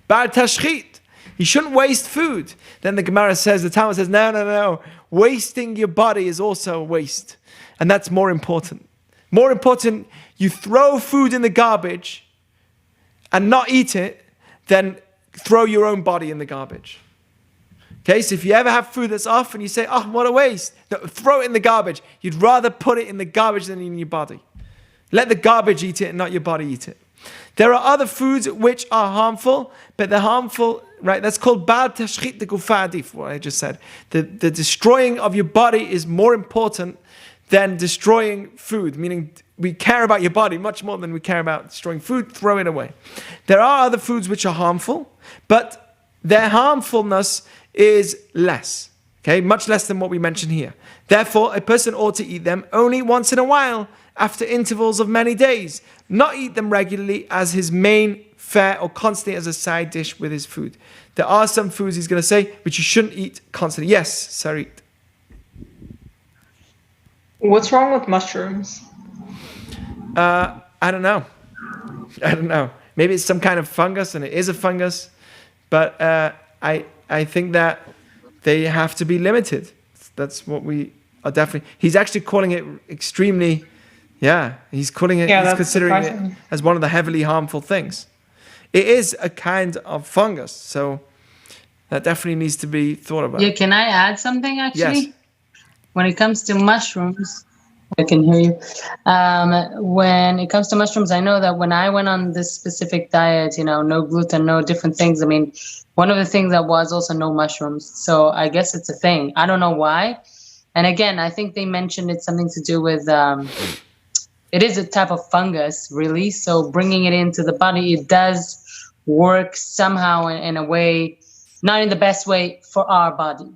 Speaker 1: Bar tashchit. You shouldn't waste food. Then the Gemara says, the Talmud says, no. Wasting your body is also a waste. And that's more important. More important, you throw food in the garbage and not eat it than throw your own body in the garbage. Okay, so if you ever have food that's off and you say, oh, what a waste, no, throw it in the garbage. You'd rather put it in the garbage than in your body. Let the garbage eat it and not your body eat it. There are other foods which are harmful, but they're harmful, right? That's called bal tashchit de gufa adif, what I just said. The destroying of your body is more important than destroying food, meaning we care about your body much more than we care about destroying food. Throw it away. There are other foods which are harmful, but their harmfulness is less, okay? Much less than what we mentioned here. Therefore, a person ought to eat them only once in a while, after intervals of many days, not eat them regularly as his main fare or constantly as a side dish with his food. There are some foods, he's going to say, which you shouldn't eat constantly. Yes, Sarit.
Speaker 3: What's wrong with mushrooms?
Speaker 1: I don't know. Maybe it's some kind of fungus, and it is a fungus, but I think that they have to be limited. That's what we are definitely. He's actually calling it extremely. Yeah, he's calling it.
Speaker 3: Yeah,
Speaker 1: he's considering it as one of the heavily harmful things. It is a kind of fungus, so that definitely needs to be thought about.
Speaker 5: Yeah, can I add something actually?
Speaker 1: Yes.
Speaker 5: When it comes to mushrooms, I can hear you. When it comes to mushrooms, I know that when I went on this specific diet, no gluten, no different things. I mean, one of the things that was also no mushrooms. So I guess it's a thing. I don't know why. And again, I think they mentioned it's something to do with, it is a type of fungus, really. So bringing it into the body, it does work somehow in a way, not in the best way for our body.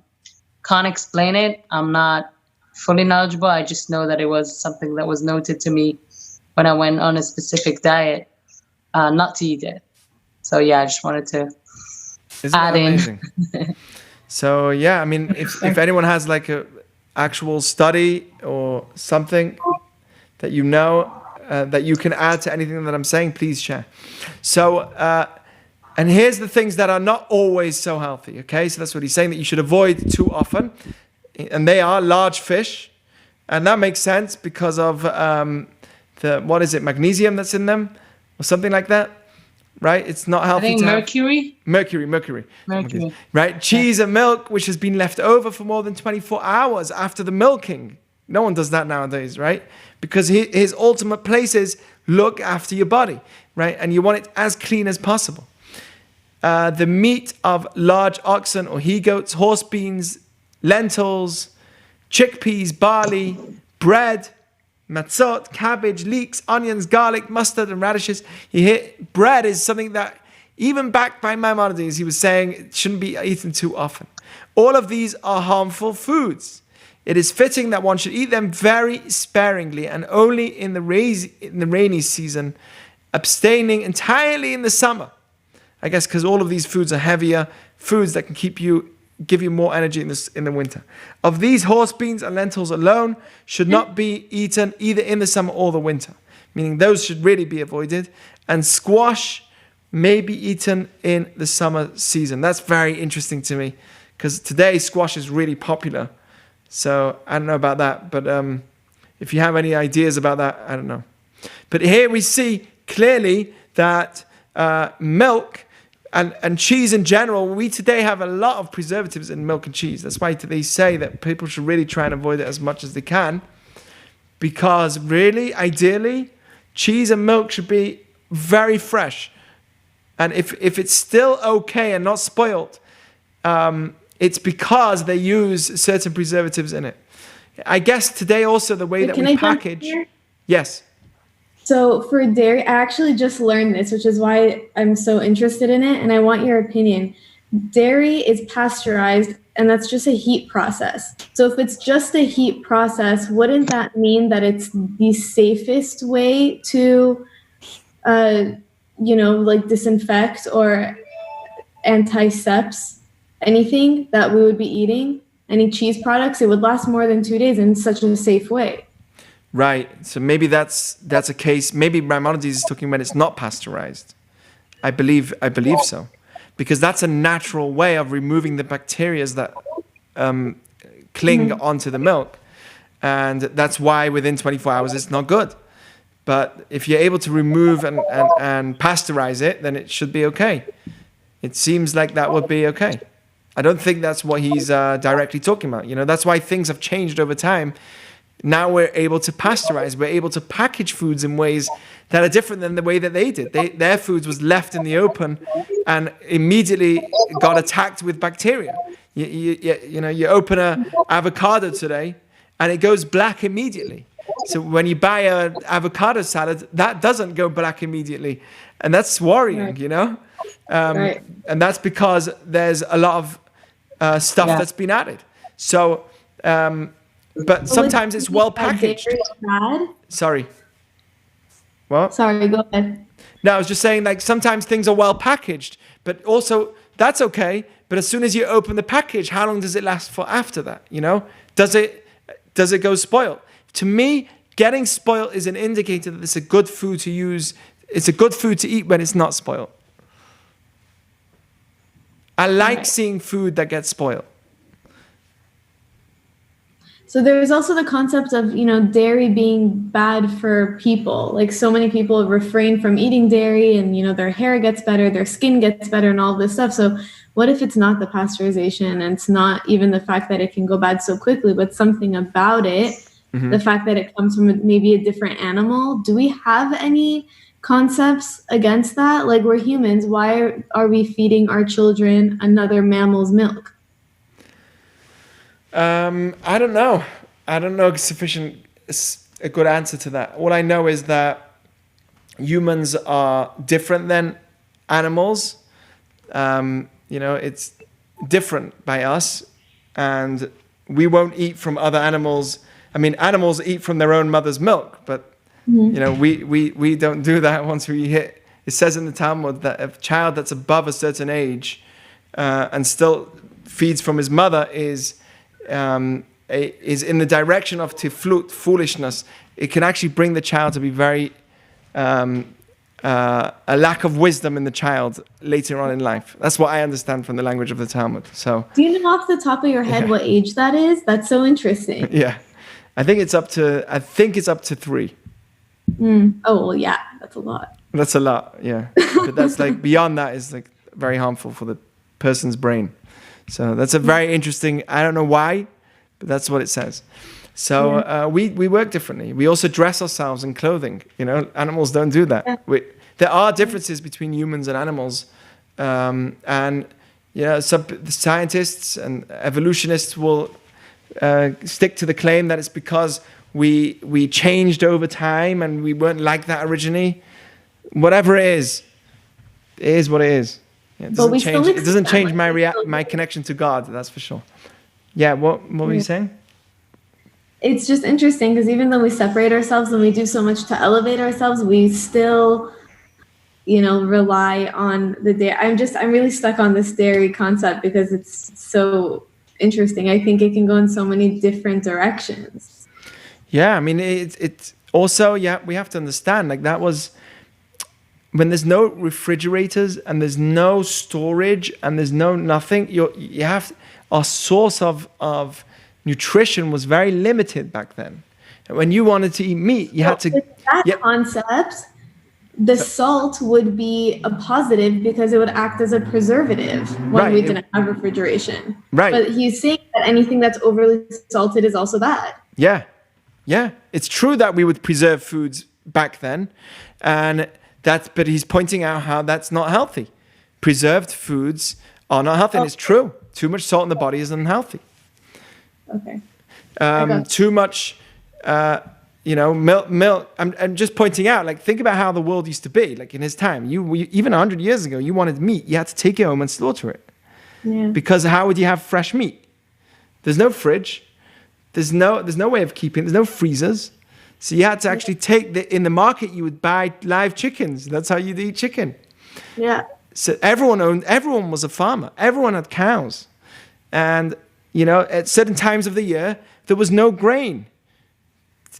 Speaker 5: Can't explain it. I'm not fully knowledgeable. I just know that it was something that was noted to me when I went on a specific diet, not to eat it. So yeah, I just wanted to add in.
Speaker 1: So yeah, I mean, if anyone has like a actual study or something that that you can add to anything that I'm saying, please share. So, and here's the things that are not always so healthy, okay? So that's what he's saying, that you should avoid too often. And they are large fish. And that makes sense because of magnesium that's in them? Or something like that, right? It's not healthy.
Speaker 5: I think mercury.
Speaker 1: Mercury. Right? Cheese and milk, which has been left over for more than 24 hours after the milking. No one does that nowadays, right? Because his ultimate place is look after your body, right? And you want it as clean as possible. The meat of large oxen or he-goats, horse beans, lentils, chickpeas, barley, bread, matzot, cabbage, leeks, onions, garlic, mustard, and radishes. Bread is something that, even backed by Maimonides, he was saying it shouldn't be eaten too often. All of these are harmful foods. It is fitting that one should eat them very sparingly and only in the rainy season, abstaining entirely in the summer. I guess because all of these foods are heavier foods that can give you more energy in the winter. Of these, horse beans and lentils alone should not be eaten either in the summer or the winter, meaning those should really be avoided. And squash may be eaten in the summer season. That's very interesting to me because today squash is really popular. So I don't know about that, but if you have any ideas about that, I don't know. But here we see clearly that milk and cheese in general, we today have a lot of preservatives in milk and cheese. That's why they say that people should really try and avoid it as much as they can. Because really, ideally, cheese and milk should be very fresh. And if it's still okay and not spoiled, it's because they use certain preservatives in it. I guess today also the way that we package. Yes.
Speaker 4: So for dairy, I actually just learned this, which is why I'm so interested in it, and I want your opinion. Dairy is pasteurized, and that's just a heat process. So if it's just a heat process, wouldn't that mean that it's the safest way to, disinfect or antisepsis anything that we would be eating? Any cheese products, it would last more than 2 days in such a safe way.
Speaker 1: Right. So maybe that's a case. Maybe Maimonides is talking when it's not pasteurized. I believe so, because that's a natural way of removing the bacteria that cling onto the milk, and that's why within 24 hours it's not good. But if you're able to remove and pasteurize it, then it should be okay. It seems like that would be okay. I don't think that's what he's directly talking about. That's why things have changed over time. Now we're able to pasteurize. We're able to package foods in ways that are different than the way that they did. Their foods was left in the open and immediately got attacked with bacteria. You open an avocado today and it goes black immediately. So when you buy an avocado salad, that doesn't go black immediately. And that's worrying,
Speaker 4: Right.
Speaker 1: And that's because there's a lot of stuff that's been added. So... but sometimes it's well packaged. Sorry. What?
Speaker 4: Sorry, go ahead.
Speaker 1: No, I was just saying, like, sometimes things are well packaged, but also that's okay. But as soon as you open the package, how long does it last for after that? Does it go spoiled? To me, getting spoiled is an indicator that it's a good food to use. It's a good food to eat when it's not spoiled. I like seeing food that gets spoiled.
Speaker 4: So there's also the concept of, dairy being bad for people. Like so many people refrain from eating dairy and, their hair gets better, their skin gets better and all this stuff. So what if it's not the pasteurization and it's not even the fact that it can go bad so quickly, but something about it, the fact that it comes from maybe a different animal? Do we have any concepts against that? Like we're humans, why are we feeding our children another mammal's milk?
Speaker 1: I don't know. I don't know a good answer to that. All I know is that humans are different than animals. It's different by us, and we won't eat from other animals. I mean, animals eat from their own mother's milk, but we don't do that once we hit. It says in the Talmud that a child that's above a certain age and still feeds from his mother is in the direction of foolishness. It can actually bring the child to be very a lack of wisdom in the child later on in life. That's what I understand from the language of the Talmud. So,
Speaker 4: do you know off the top of your head what age that is? That's so interesting.
Speaker 1: Yeah, I think it's up to 3.
Speaker 4: Oh well, yeah, that's a lot.
Speaker 1: That's a lot, yeah. But that's like beyond that is like very harmful for the person's brain. So that's a very interesting, I don't know why, but that's what it says. So we work differently. We also dress ourselves in clothing. Animals don't do that. There are differences between humans and animals. Some scientists and evolutionists will stick to the claim that it's because we changed over time and we weren't like that originally. Whatever it is what it is. It doesn't change my connection to God, that's for sure. Yeah, what were you saying?
Speaker 4: It's just interesting because even though we separate ourselves and we do so much to elevate ourselves, we still, rely on the dairy. I'm really stuck on this dairy concept because it's so interesting. I think it can go in so many different directions.
Speaker 1: Yeah, I mean, it's also, we have to understand, like that was... when there's no refrigerators and there's no storage and there's no nothing, our source of nutrition was very limited back then. And when you wanted to eat meat, you had to...
Speaker 4: That concept, the salt would be a positive because it would act as a preservative when we didn't have refrigeration. Right. But he's saying that anything that's overly salted is also bad. Yeah.
Speaker 1: Yeah. It's true that we would preserve foods back then. But he's pointing out how that's not healthy. Preserved foods are not healthy. And it's true. Too much salt in the body is unhealthy.
Speaker 4: Okay.
Speaker 1: Too much, milk. I'm just pointing out, like, think about how the world used to be. Like in his time, even 100 years ago, you wanted meat, you had to take it home and slaughter it. Yeah. Because how would you have fresh meat? There's no fridge. There's no way of keeping. There's no freezers. So you had to actually in the market, you would buy live chickens. That's how you'd eat chicken.
Speaker 4: Yeah.
Speaker 1: So everyone was a farmer. Everyone had cows. And, at certain times of the year, there was no grain.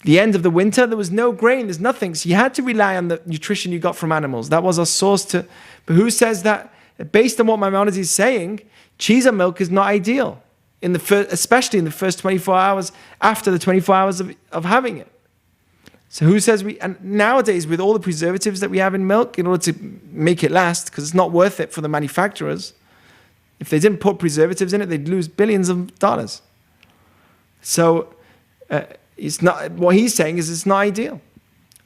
Speaker 1: the end of the winter, there was no grain, there's nothing. So you had to rely on the nutrition you got from animals. That was our source to, but who says that, based on what Maimonides is saying, cheese and milk is not ideal, especially in the first 24 hours after the 24 hours of having it. So who says and nowadays with all the preservatives that we have in milk, in order to make it last, because it's not worth it for the manufacturers, if they didn't put preservatives in it, they'd lose billions of dollars. So it's not, what he's saying is it's not ideal.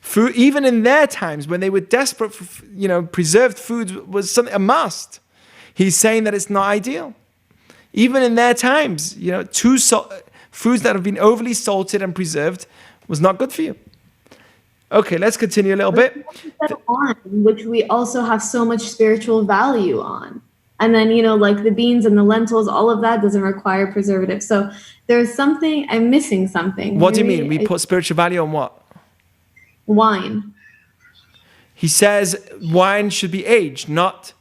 Speaker 1: Food, even in their times when they were desperate for, preserved food was a must. He's saying that it's not ideal. Even in their times, foods that have been overly salted and preserved was not good for you. Okay, let's continue a little bit.
Speaker 4: Which we also have so much spiritual value on. And then, like the beans and the lentils, all of that doesn't require preservatives. So there's something, I'm missing something.
Speaker 1: What do you mean? We put spiritual value on what?
Speaker 4: Wine.
Speaker 1: He says wine should be aged, not...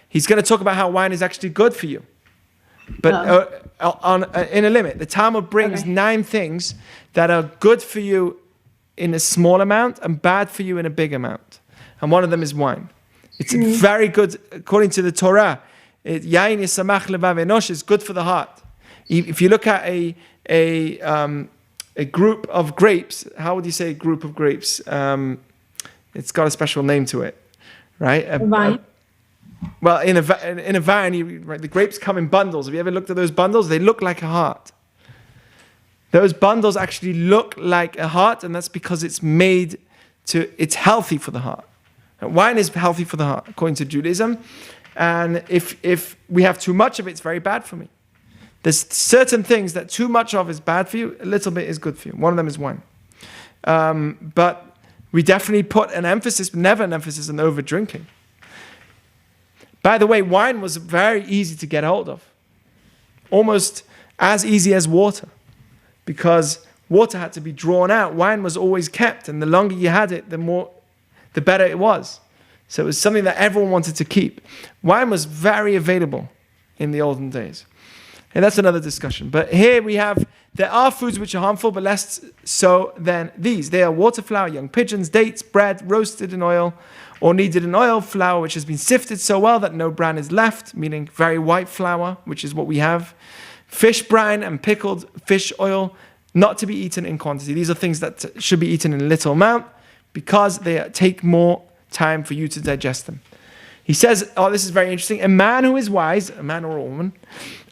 Speaker 1: he's going to talk about how wine is actually good for you. But in a limit. The Talmud brings 9 things that are good for you in a small amount and bad for you in a big amount. And one of them is wine. It's very good, according to the Torah. Yain yisamach levav enosh is good for the heart. If you look at a group of grapes, how would you say a group of grapes? It's got a special name to it, right?
Speaker 4: A vine.
Speaker 1: Well, in a vine, the grapes come in bundles. Have you ever looked at those bundles? They look like a heart. Those bundles actually look like a heart, and that's because it's healthy for the heart. Wine is healthy for the heart, according to Judaism. And if we have too much of it, it's very bad for me. There's certain things that too much of is bad for you, a little bit is good for you. One of them is wine. But we definitely put never an emphasis on over drinking. By the way, wine was very easy to get hold of. Almost as easy as water. Because water had to be drawn out. Wine was always kept. And the longer you had it, the better it was. So it was something that everyone wanted to keep. Wine was very available in the olden days. And that's another discussion. But here there are foods which are harmful, but less so than these. They are water flour, young pigeons, dates, bread, roasted in oil, or kneaded in oil, flour which has been sifted so well that no bran is left, meaning very white flour, which is what we have. Fish brine and pickled fish oil, not to be eaten in quantity. These are things that should be eaten in a little amount because they take more time for you to digest them. He says, this is very interesting. A man who is wise, a man or a woman,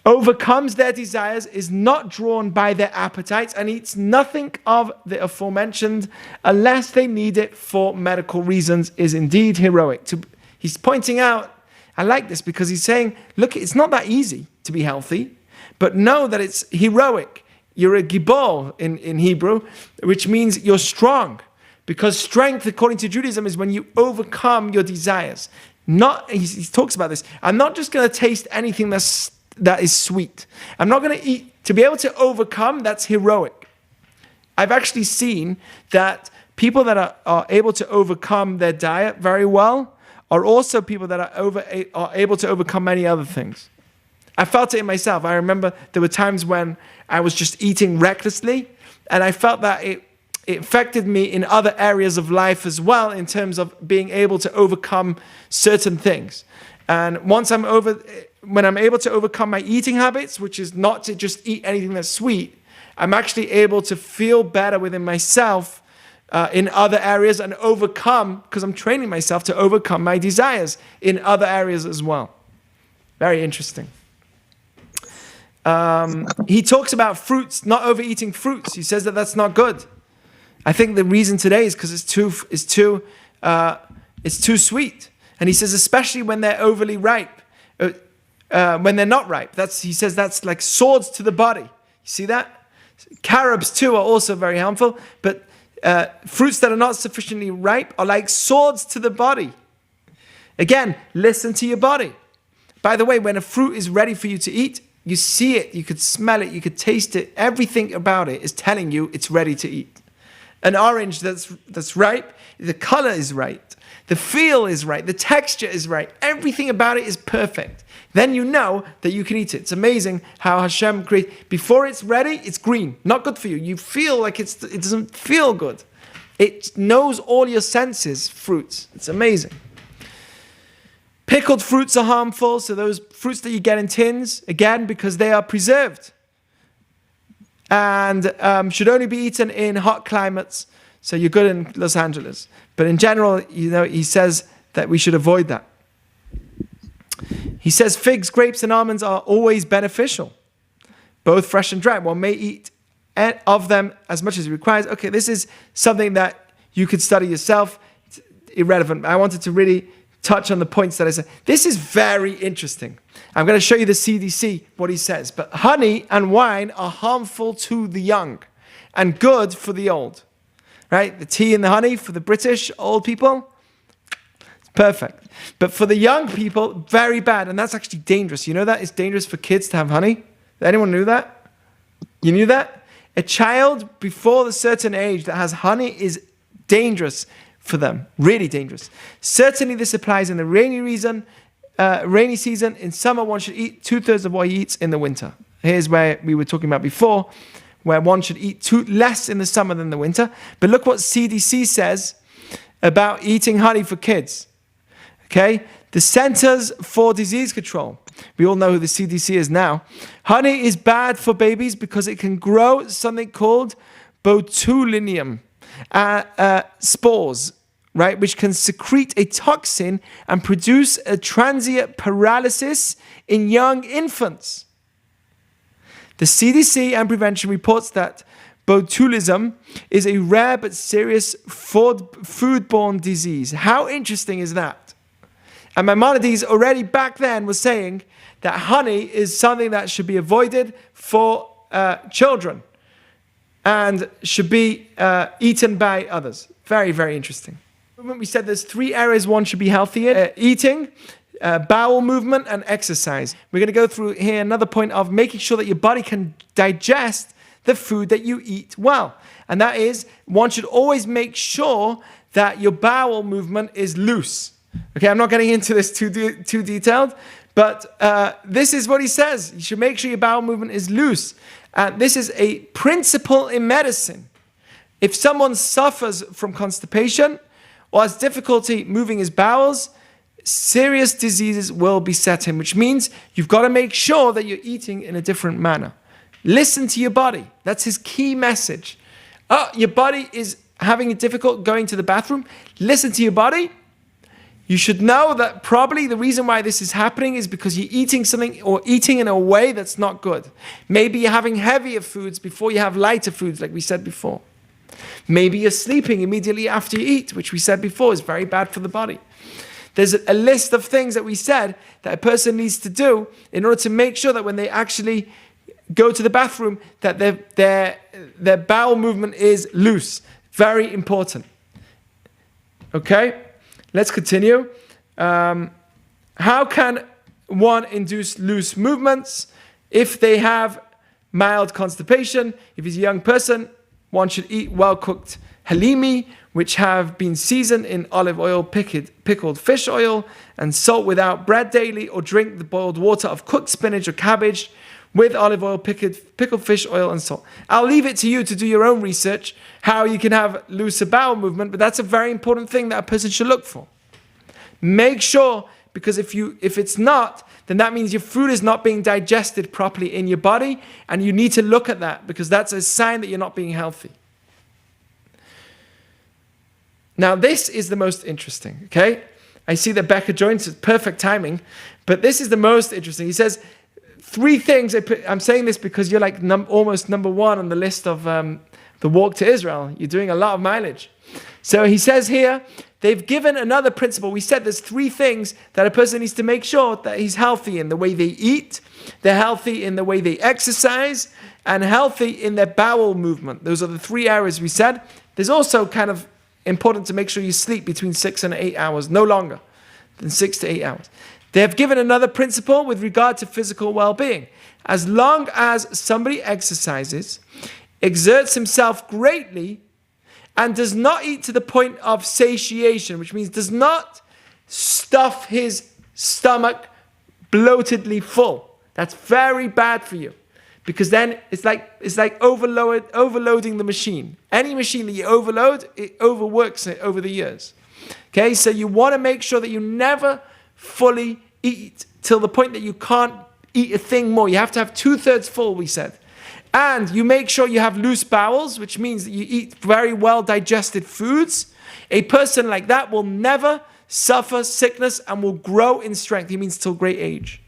Speaker 1: overcomes their desires, is not drawn by their appetites, and eats nothing of the aforementioned unless they need it for medical reasons, is indeed heroic. He's pointing out, I like this because he's saying, look, it's not that easy to be healthy, but know that it's heroic. You're a gibor in Hebrew, which means you're strong. Because strength, according to Judaism, is when you overcome your desires. He talks about this. I'm not just going to taste anything that is sweet. I'm not going to eat. To be able to overcome, that's heroic. I've actually seen that people that are able to overcome their diet very well are also people that are able to overcome many other things. I felt it in myself. I remember there were times when I was just eating recklessly, and I felt that it affected me in other areas of life as well, in terms of being able to overcome certain things. And when I'm able to overcome my eating habits, which is not to just eat anything that's sweet, I'm actually able to feel better within myself in other areas and overcome, because I'm training myself to overcome my desires in other areas as well. Very interesting. He talks about fruits, not overeating fruits. He says that that's not good. I think the reason today is because it's too sweet. And he says, especially when they're overly ripe, when they're not ripe. He says that's like swords to the body. You see that? Carobs too are also very harmful, but fruits that are not sufficiently ripe are like swords to the body. Again, listen to your body. By the way, when a fruit is ready for you to eat, you see it, you could smell it, you could taste it. Everything about it is telling you it's ready to eat. an orange that's ripe, the color is right, the feel is right, the texture is right, everything about it is perfect. Then you know that you can eat it. It's amazing how Hashem creates. Before it's ready, it's green, not good for you. You feel like it doesn't feel good. It knows all your senses, fruits. It's amazing. Pickled fruits are harmful, so those fruits that you get in tins, again, because they are preserved. And should only be eaten in hot climates. So you're good in Los Angeles. But in general, he says that we should avoid that. He says figs, grapes, and almonds are always beneficial, both fresh and dry. One may eat of them as much as it requires. Okay, this is something that you could study yourself. It's irrelevant. I wanted to really touch on the points that I said. This is very interesting. I'm going to show you the CDC, what he says. But honey and wine are harmful to the young and good for the old. Right? The tea and the honey for the British old people, it's perfect. But for the young people, very bad. And that's actually dangerous. You know that? It's dangerous for kids to have honey. Anyone knew that? You knew that? A child before the certain age that has honey is dangerous for them, really dangerous. Certainly this applies in the rainy season. In summer, one should eat 2/3 of what he eats in the winter. Here's where we were talking about before, where one should eat less in the summer than the winter. But look what CDC says about eating honey for kids. Okay? The Centers for Disease Control. We all know who the CDC is now. Honey is bad for babies because it can grow something called botulinum spores, right, which can secrete a toxin and produce a transient paralysis in young infants. The CDC and prevention reports that botulism is a rare but serious foodborne disease. How interesting is that? And Maimonides already back then was saying that honey is something that should be avoided for children and should be eaten by others. Very, very interesting. We said there's 3 areas one should be healthy in. Eating, bowel movement, and exercise. We're going to go through here another point of making sure that your body can digest the food that you eat well. And that is, one should always make sure that your bowel movement is loose. Okay, I'm not getting into this too detailed, but this is what he says. You should make sure your bowel movement is loose. This is a principle in medicine. If someone suffers from constipation or has difficulty moving his bowels, serious diseases will beset him, which means you've got to make sure that you're eating in a different manner. Listen to your body. That's his key message. Oh, your body is having it difficult going to the bathroom. Listen to your body. You should know that probably the reason why this is happening is because you're eating something or eating in a way that's not good. Maybe you're having heavier foods before you have lighter foods, like we said before. Maybe you're sleeping immediately after you eat, which we said before is very bad for the body. There's a list of things that we said that a person needs to do in order to make sure that when they actually go to the bathroom, that their bowel movement is loose. Very important. Okay? Let's continue. How can one induce loose movements? If they have mild constipation, if he's a young person, one should eat well-cooked halimi, which have been seasoned in olive oil, pickled fish oil, and salt without bread daily, or drink the boiled water of cooked spinach or cabbage with olive oil, pickled fish oil, and salt. I'll leave it to you to do your own research, how you can have looser bowel movement, but that's a very important thing that a person should look for. Make sure, because if it's not, then that means your food is not being digested properly in your body, and you need to look at that, because that's a sign that you're not being healthy. Now, this is the most interesting, okay? I see that Becca joins, it's perfect timing, but this is the most interesting. He says 3 things. I'm saying this because you're like almost number 1 on the list of the walk to Israel. You're doing a lot of mileage. So he says here, they've given another principle. We said there's 3 things that a person needs to make sure that he's healthy in: the way they eat, they're healthy in the way they exercise, and healthy in their bowel movement. Those are the 3 areas we said. There's also kind of important to make sure you sleep between 6 and 8 hours, no longer than 6 to 8 hours. They have given another principle with regard to physical well-being. As long as somebody exercises, exerts himself greatly, and does not eat to the point of satiation, which means does not stuff his stomach bloatedly full. That's very bad for you, because then it's like overloading the machine. Any machine that you overload, it overworks it over the years. Okay, so you want to make sure that you never fully eat till the point that you can't eat a thing more. You have to have 2/3 full, we said. And you make sure you have loose bowels, which means that you eat very well digested foods. A person like that will never suffer sickness and will grow in strength. He means till great age.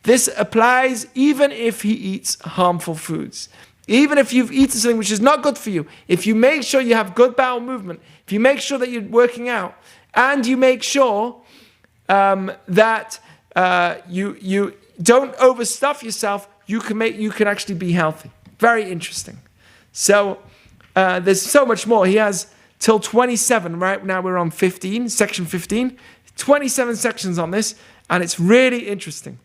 Speaker 1: This applies even if he eats harmful foods. Even if you've eaten something which is not good for you, if you make sure you have good bowel movement, if you make sure that you're working out, and you make sure that you don't overstuff yourself, you can actually be healthy. Very interesting. So there's so much more. He has till 27. Right now we're on 15, section 15. 27 sections on this, and it's really interesting.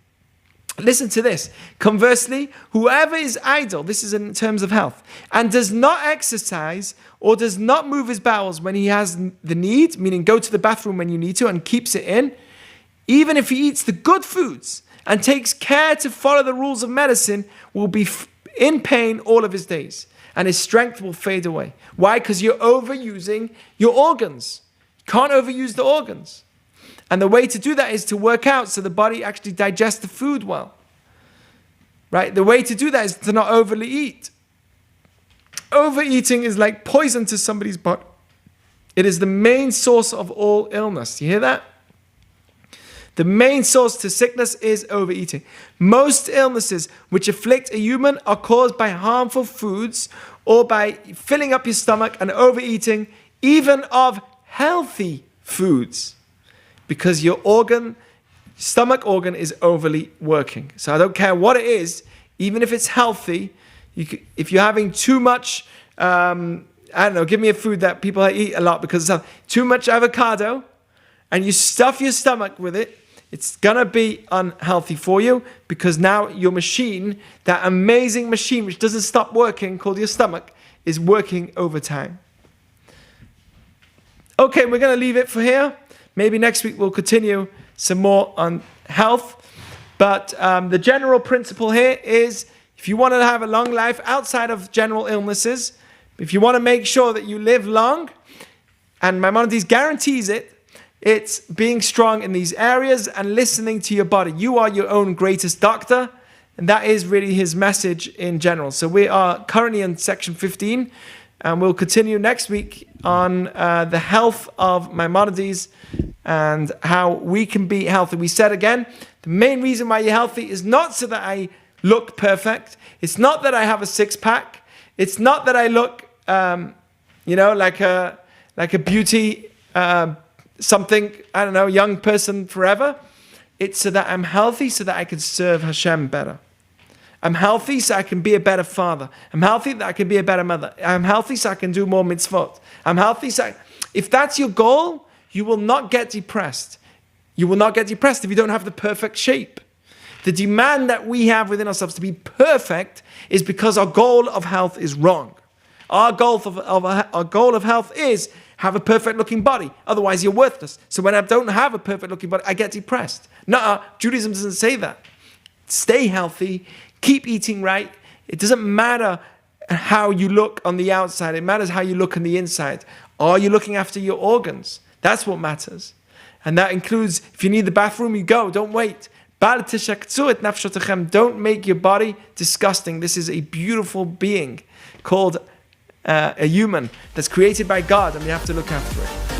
Speaker 1: Listen to this. Conversely, whoever is idle, this is in terms of health, and does not exercise or does not move his bowels when he has the need, meaning go to the bathroom when you need to and keeps it in, even if he eats the good foods and takes care to follow the rules of medicine, will be in pain all of his days, and his strength will fade away. Why? Because you're overusing your organs. You can't overuse the organs. And the way to do that is to work out so the body actually digests the food well. Right? The way to do that is to not overly eat. Overeating is like poison to somebody's body. It is the main source of all illness. You hear that? The main source to sickness is overeating. Most illnesses which afflict a human are caused by harmful foods or by filling up your stomach and overeating, even of healthy foods. Because your stomach organ is overly working. So I don't care what it is, even if it's healthy, if you're having too much, I don't know, give me a food that people eat a lot because it's healthy. Too much avocado, and you stuff your stomach with it, it's going to be unhealthy for you, because now your machine, that amazing machine which doesn't stop working, called your stomach, is working overtime. Okay, we're going to leave it for here. Maybe next week we'll continue some more on health. But the general principle here is, if you want to have a long life outside of general illnesses, if you want to make sure that you live long, and Maimonides guarantees it, it's being strong in these areas and listening to your body. You are your own greatest doctor, and that is really his message in general. So we are currently in section 15, and we'll continue next week on the health of Maimonides and how we can be healthy. We said again, the main reason why you're healthy is not so that I look perfect. It's not that I have a six-pack. It's not that I look, like a beauty, something, I don't know, young person forever. It's so that I'm healthy so that I can serve Hashem better. I'm healthy so I can be a better father. I'm healthy that I can be a better mother. I'm healthy so I can do more mitzvot. I'm healthy so if that's your goal, you will not get depressed. You will not get depressed if you don't have the perfect shape. The demand that we have within ourselves to be perfect is because our goal of health is wrong. Our goal of health is have a perfect looking body. Otherwise you're worthless. So when I don't have a perfect looking body, I get depressed. No, Judaism doesn't say that. Stay healthy. Keep eating right. It doesn't matter how you look on the outside. It matters how you look on the inside. Are you looking after your organs? That's what matters. And that includes, if you need the bathroom, you go. Don't wait. Don't make your body disgusting. This is a beautiful being called a human that's created by God, and we have to look after it.